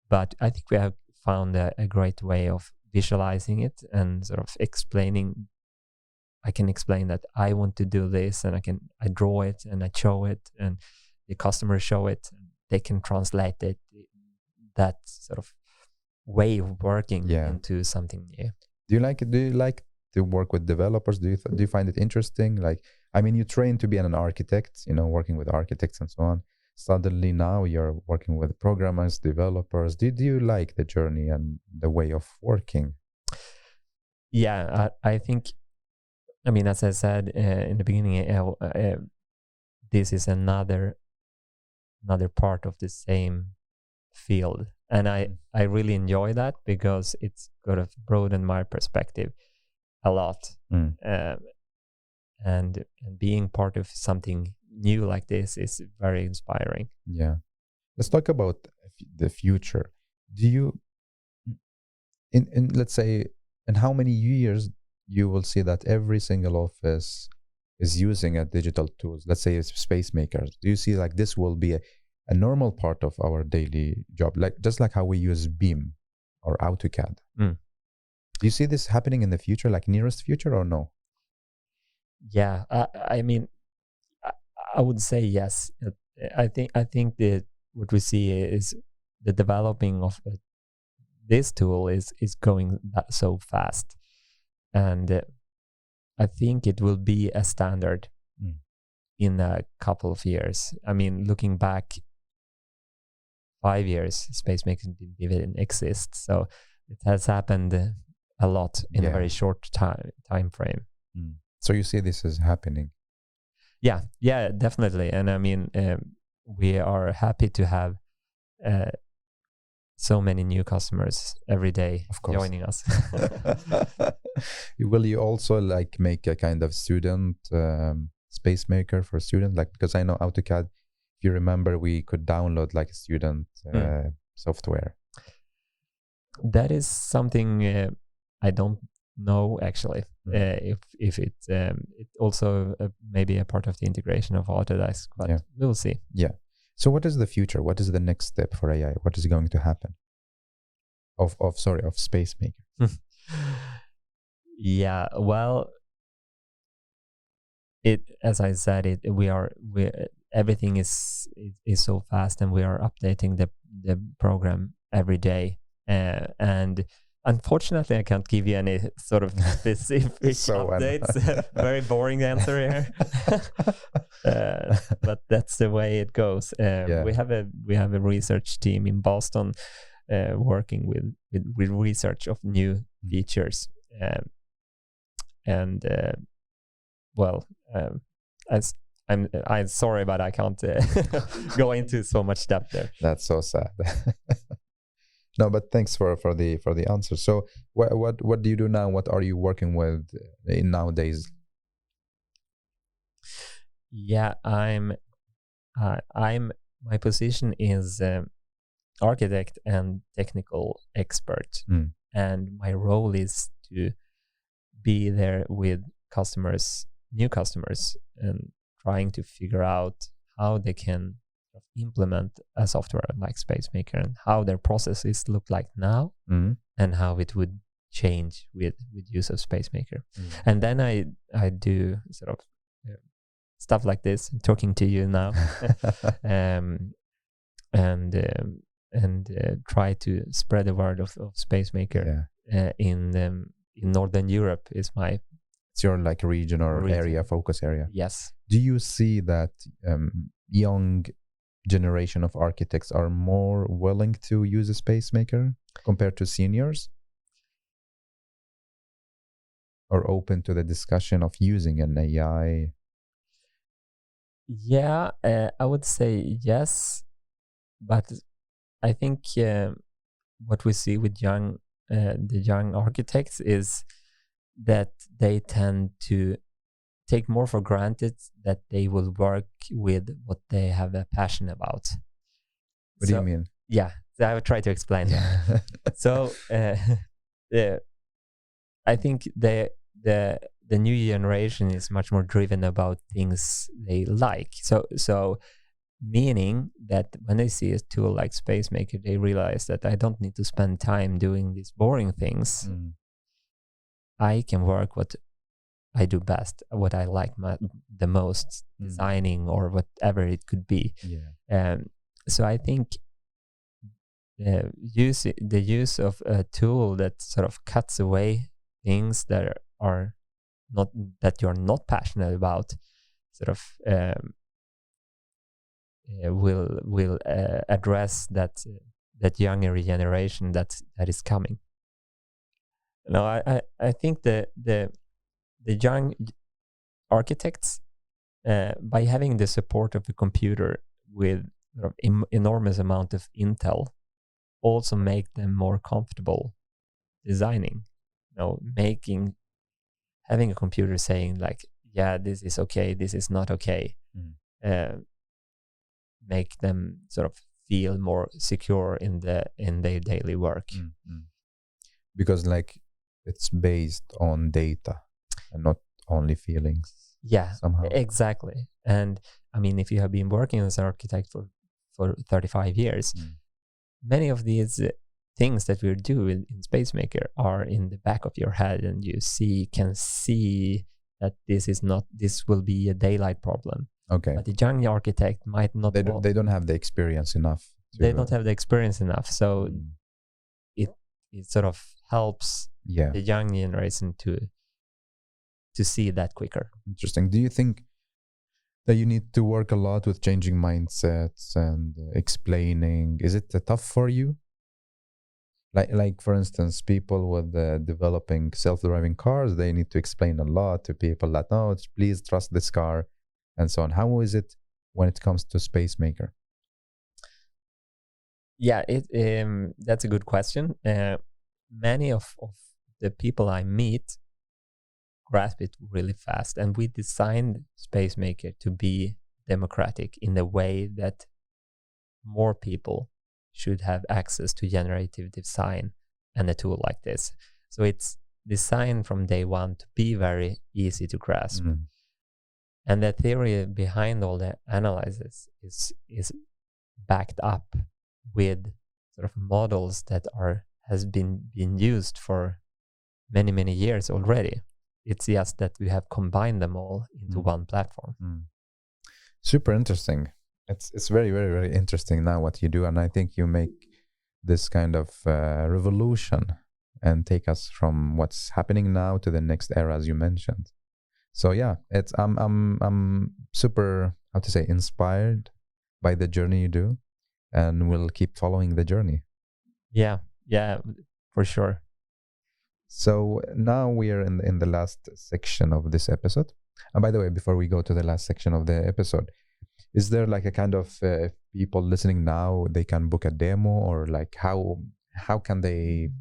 But I think we have found a great way of visualizing it and sort of explaining. I can explain that I want to do this, and I draw it and I show it, and the customers show it. They can translate it, that sort of way of working into something new. Do you like to work with developers? Do you find it interesting? Like, I mean, you train to be an architect, working with architects and so on. Suddenly now you're working with programmers, developers. Do you like the journey and the way of working? Yeah, I think, I mean, as I said in the beginning, this is another another part of the same field. And I really enjoy that because it's sort of broadened my perspective a lot. And being part of something new like this is very inspiring. Yeah. Let's talk about the future. Do you, in let's say, in how many years you will see that every single office is using a digital tools? Let's say it's Spacemaker. Do you see like this will be a normal part of our daily job, like just like how we use Beam or AutoCAD? Do you see this happening in the future, like nearest future, or no? Yeah, I mean, I would say yes. I think that what we see is the developing of this tool is going so fast, and I think it will be a standard in a couple of years. I mean, looking back 5 years, Spacemaker didn't even exist, so it has happened a lot in a very short time frame. So you see this is happening? Yeah, definitely. And I mean, we are happy to have so many new customers every day joining us. Will you also like make a kind of student Spacemaker for students? Like, because I know AutoCAD, if you remember, we could download like a student software. That is something I don't know actually. If it also maybe a part of the integration of Autodesk, but we'll see. Yeah. So what is the future? What is the next step for AI? What is going to happen? Of Spacemaker. Yeah. Well, as I said, everything is so fast, and we are updating the program every day, and unfortunately, I can't give you any sort of specific updates. Very boring answer here, but that's the way it goes. We have a research team in Boston working with research of new features, I'm sorry, but I can't go into so much depth there. That's so sad. No, but thanks for the answer. So what do you do now? What are you working with in nowadays? Yeah, my position is architect and technical expert, and my role is to be there with new customers, and trying to figure out how they can implement a software like Spacemaker and how their processes look like now, and how it would change with use of Spacemaker. And then I do sort of stuff like this, talking to you now, and try to spread the word of Spacemaker in Northern Europe. It's your like region or area, focus area. Yes. Do you see that young generation of architects are more willing to use a Spacemaker compared to seniors, or open to the discussion of using an AI? Yeah, I would say yes, but I think what we see with the young architects is that they tend to take more for granted that they will work with what they have a passion about. What do you mean? Yeah, I will try to explain that. So I think the new generation is much more driven about things they like. So meaning that when they see a tool like Spacemaker, they realize that I don't need to spend time doing these boring things. I can work what I do best, what I like the most, designing or whatever it could be. So I think the use of a tool that sort of cuts away things that are not, that you're not passionate about, sort of will address that younger generation that is coming. No, I think the young architects, by having the support of the computer with sort of enormous amount of intel also make them more comfortable designing, having a computer saying like, yeah, this is okay, this is not okay, make them sort of feel more secure in their daily work. Because like it's based on data and not only feelings. Yeah, somehow. Exactly. And I mean, if you have been working as an architect for 35 years, many of these things that we do in Spacemaker are in the back of your head, and you can see that this will be a daylight problem. Okay. But the young architect might not. They don't have the experience enough. They don't have the experience enough. So it sort of helps the young generation to see that quicker. Interesting. Do you think that you need to work a lot with changing mindsets and explaining? Is it tough for you? Like for instance, people with developing self-driving cars, they need to explain a lot to people that, no, please trust this car and so on. How is it when it comes to Spacemaker? Yeah, that's a good question. Many of the people I meet grasp it really fast, and we designed Spacemaker to be democratic in the way that more people should have access to generative design and a tool like this. So it's designed from day one to be very easy to grasp. And the theory behind all the analysis is backed up with sort of models that has been used for many years already. It's just that we have combined them all into one platform. Super interesting. It's very interesting now what you do, and I think you make this kind of revolution and take us from what's happening now to the next era, as you mentioned. So yeah, I'm super, how to say, inspired by the journey you do, and we'll keep following the journey. Yeah, for sure. So now we are in the last section of this episode. And by the way, before we go to the last section of the episode, is there like a kind of people listening now, they can book a demo, or like how can they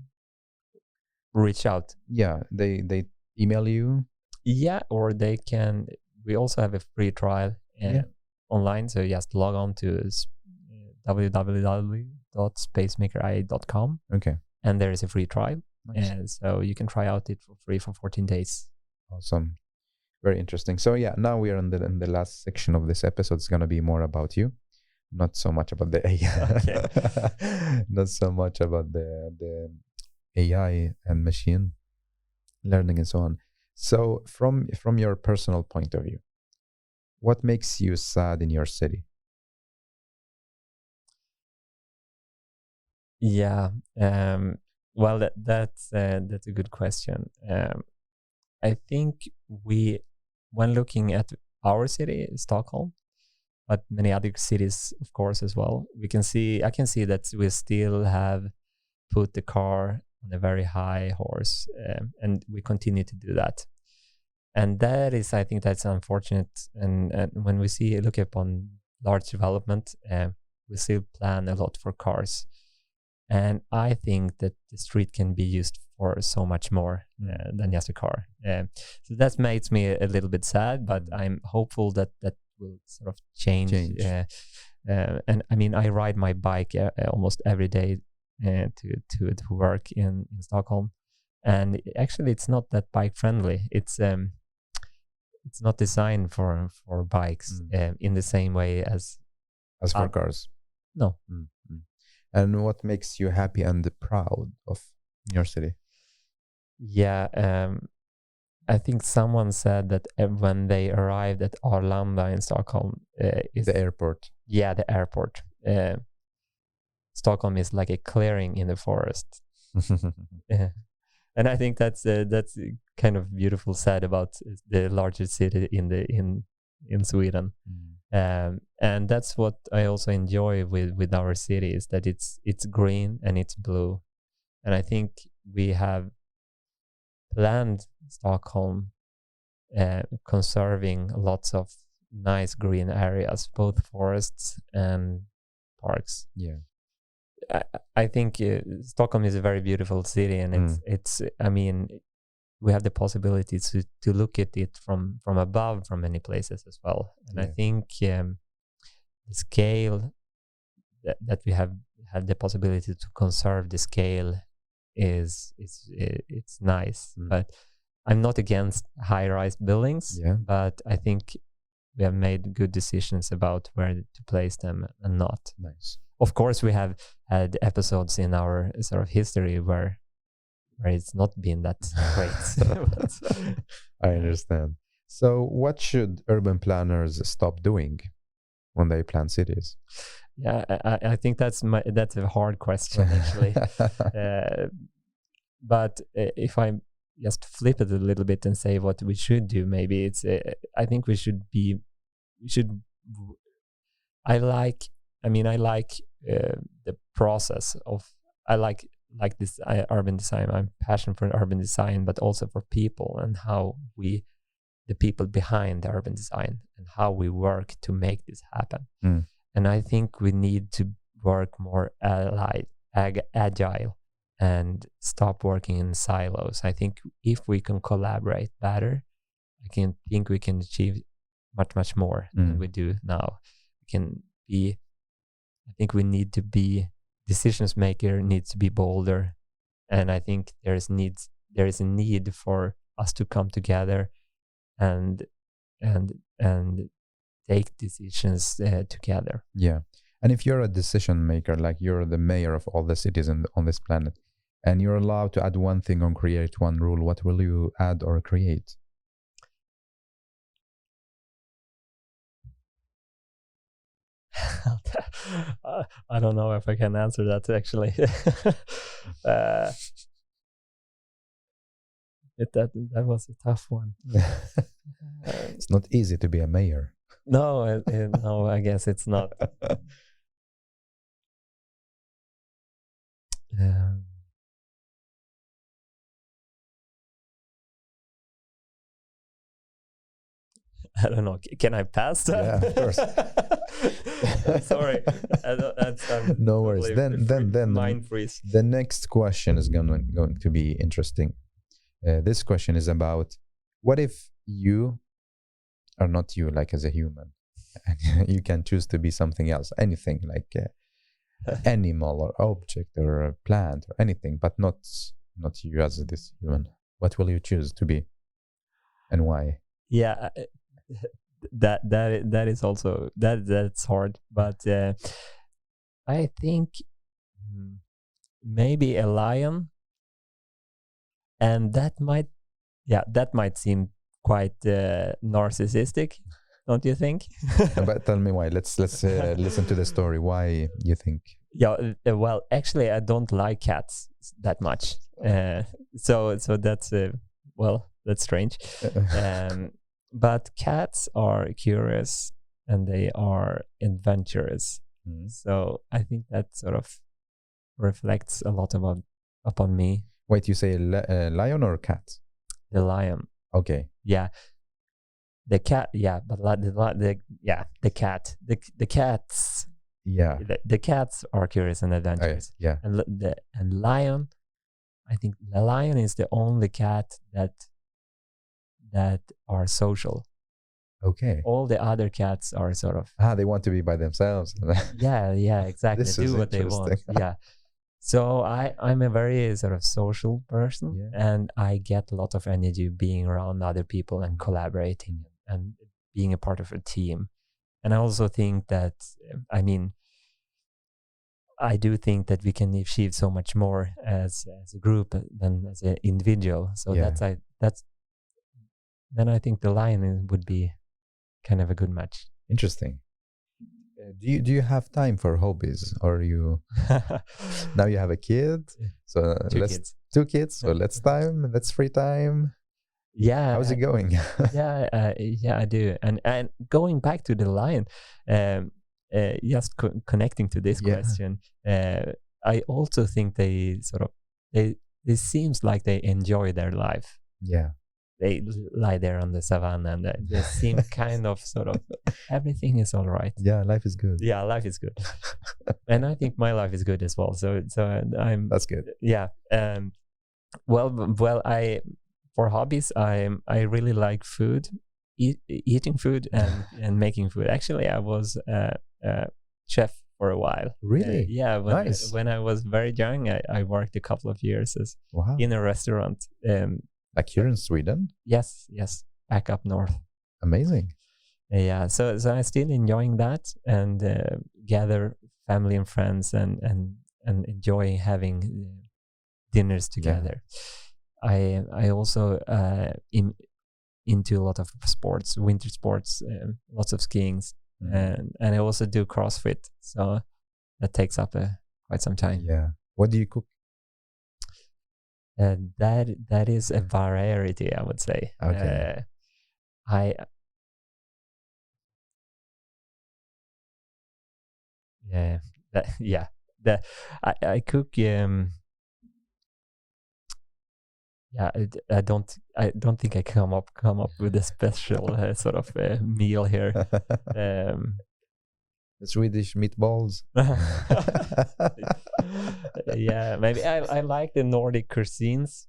reach out? Yeah, they email you. Yeah, or they can. We also have a free trial online, so just log on to www.spacemakeria.com. Okay. And there is a free trial. Nice. And so you can try out it for free for 14 days. Awesome. Very interesting. So yeah, now we are in the last section of this episode. It's going to be more about you, not so much about the AI. Okay. Not so much about the AI and machine learning and so on. So from your personal point of view, what makes you sad in your city? Yeah. Well, that's a good question. I think when looking at our city, Stockholm, but many other cities, of course, as well, I can see that we still have put the car on a very high horse, and we continue to do that. And that is, I think that's unfortunate. And when we look upon large development, we still plan a lot for cars. And I think that the street can be used for so much more than just a car. So that makes me a little bit sad, but I'm hopeful that will sort of change. And I mean, I ride my bike almost every day to work in Stockholm. And actually, it's not that bike friendly. It's not designed for bikes in the same way as for cars. No. And what makes you happy and proud of your city? Yeah, I think someone said that when they arrived at Arlanda in Stockholm, the airport. Yeah, the airport. Stockholm is like a clearing in the forest. And I think that's kind of beautiful said about the largest city in Sweden. And that's what I also enjoy with our city, is that it's green and it's blue. And I think we have planned Stockholm conserving lots of nice green areas, both forests and parks. Yeah. I think Stockholm is a very beautiful city, and it's I mean, we have the possibility to look at it from above from many places as well. And I think the scale that we have had the possibility to conserve the scale it's nice. But I'm not against high-rise buildings, but I think we have made good decisions about where to place them and not. Nice. Of course, we have had episodes in our sort of history where it's not been that great. I understand. So what should urban planners stop doing when they plan cities? Yeah, I think that's a hard question, actually. But if I just flip it a little bit and say what we should do, maybe it's I think I like the process of I like this urban design. I'm passionate for urban design, but also for people and how the people behind the urban design and how we work to make this happen. And I think we need to work more agile and stop working in silos. I think if we can collaborate better, I think we can achieve much more than we do now. I think we need to be decisions maker, needs to be bolder, and I think there is a need for us to come together and take decisions together. Yeah. And if you're a decision maker, like you're the mayor of all the cities on this planet, and you're allowed to add one thing or create one rule, what will you add or create? I don't know if I can answer that, actually. That was a tough one. It's not easy to be a mayor. No, no, I guess it's not. I don't know. Can I pass that? Yeah, of course. Sorry. No worries. Then mind freeze. The next question is going to be interesting. This question is about what if you are not you, like as a human, and you can choose to be something else, anything like animal or object or a plant or anything, but not you as this human. What will you choose to be, and why? Yeah, that is also that's hard, but I think maybe a lion, and that might seem quite narcissistic, don't you think? But tell me why. Let's listen to the story. Why you think? Yeah, well, actually, I don't like cats that much. So that's that's strange. But cats are curious and they are adventurous. So I think that sort of reflects a lot upon me. Wait, you say lion or cat? The lion. Okay. Yeah. The cat. Yeah, but the cat. The cats. Yeah. The cats are curious and adventurous. Yeah. And lion. I think the lion is the only cat that are social. Okay. All the other cats are sort of they want to be by themselves. yeah, exactly. This do what they want. Yeah. So I'm a very sort of social person, and I get a lot of energy being around other people and collaborating and being a part of a team. And I also think that I do think that we can achieve so much more as a group than as an individual. So then I think the lion would be kind of a good match. Interesting. Do you have time for hobbies, or you now you have a kid? So two kids. So let's free time. Yeah. How's it going? yeah, I do. And going back to the lion, just connecting to this question, I also think they it seems like they enjoy their life. Yeah. They lie there on the savannah and they seem kind of sort of everything is all right. Yeah, life is good. Yeah, life is good. And I think my life is good as well. So I'm. That's good. Yeah. Well, for hobbies, I really like food, eating food and making food. Actually, I was a chef for a while. Really? Yeah. Nice. When I was very young, I worked a couple of years as Wow. in a restaurant. Like here in Sweden? Yes, back up north. Amazing. Yeah, so I'm still enjoying that and gather family and friends and enjoy having dinners together. I also into a lot of sports, winter sports, lots of skiing, and I also do CrossFit. So that takes up quite some time. Yeah. What do you cook? That is a variety, I would say. Okay. I cook. I don't think I come up with a special sort of meal here. Swedish meatballs. Yeah, maybe I like the Nordic cuisines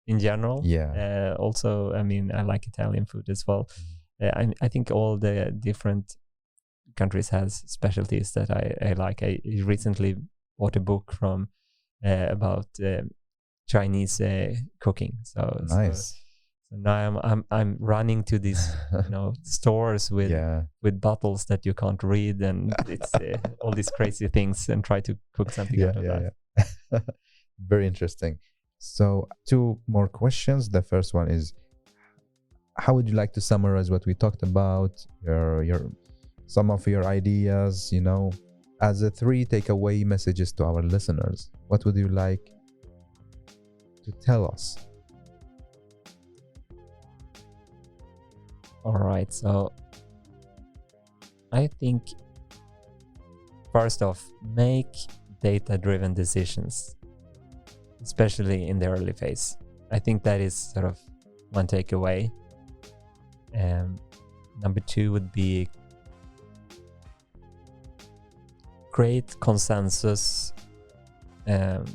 in general. Yeah. Also, I mean, I like Italian food as well. I think all the different countries has specialties that I like. I recently bought a book from about Chinese cooking. So Nice. So now I'm running to these stores with bottles that you can't read, and it's all these crazy things, and try to cook something out of that. Yeah. Very interesting. So 2 more questions. The first one is, how would you like to summarize what we talked about? Your some of your ideas, as a 3 takeaway messages to our listeners. What would you like to tell us? All right, so I think first off, make data-driven decisions, especially in the early phase. I think that is sort of one takeaway. Number 2 would be create consensus on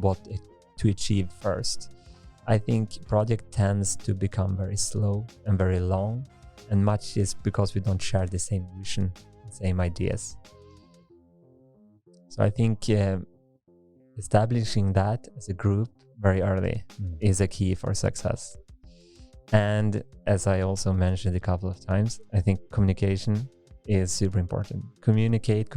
what to achieve first. I think project tends to become very slow and very long, and much is because we don't share the same vision, the same ideas. So I think establishing that as a group very early is a key for success. And as I also mentioned a couple of times, I think communication is super important. Communicate.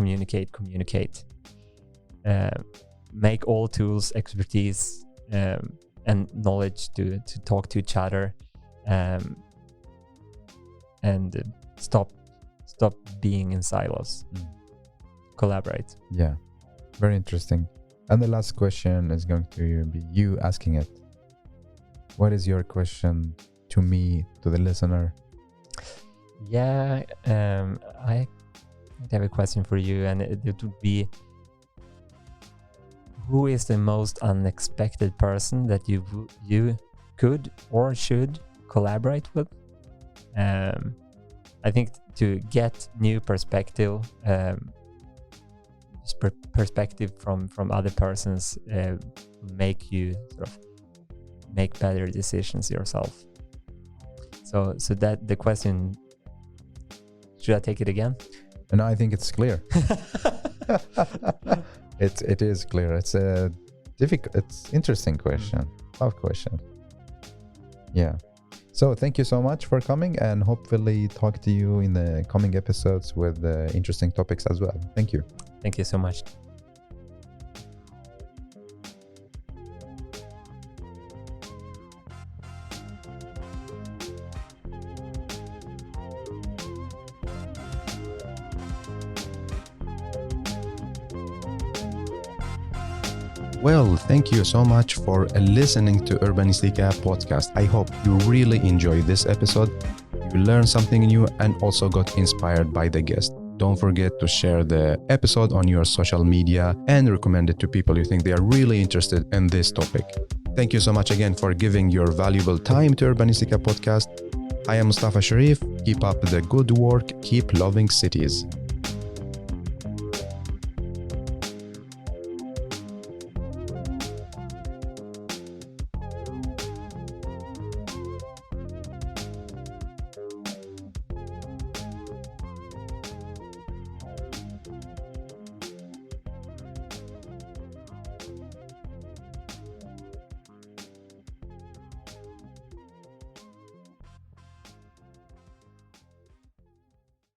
Make all tools, expertise, and knowledge to talk to each other, and stop being in silos. Collaborate. Yeah, very interesting. And the last question is going to be you asking it. What is your question to me, to the listener? Yeah, I have a question for you, and it would be, who is the most unexpected person that you could or should collaborate with? I think to get new perspective from other persons make you sort of make better decisions yourself. So that the question, should I take it again? No, I think it's clear. It is clear. It's a interesting question. Tough question. Yeah. So thank you so much for coming, and hopefully talk to you in the coming episodes with interesting topics as well. Thank you. Thank you so much. Well, thank you so much for listening to Urbanistica podcast. I hope you really enjoyed this episode. You learned something new and also got inspired by the guest. Don't forget to share the episode on your social media and recommend it to people you think they are really interested in this topic. Thank you so much again for giving your valuable time to Urbanistica podcast. I am Mustafa Sharif. Keep up the good work. Keep loving cities.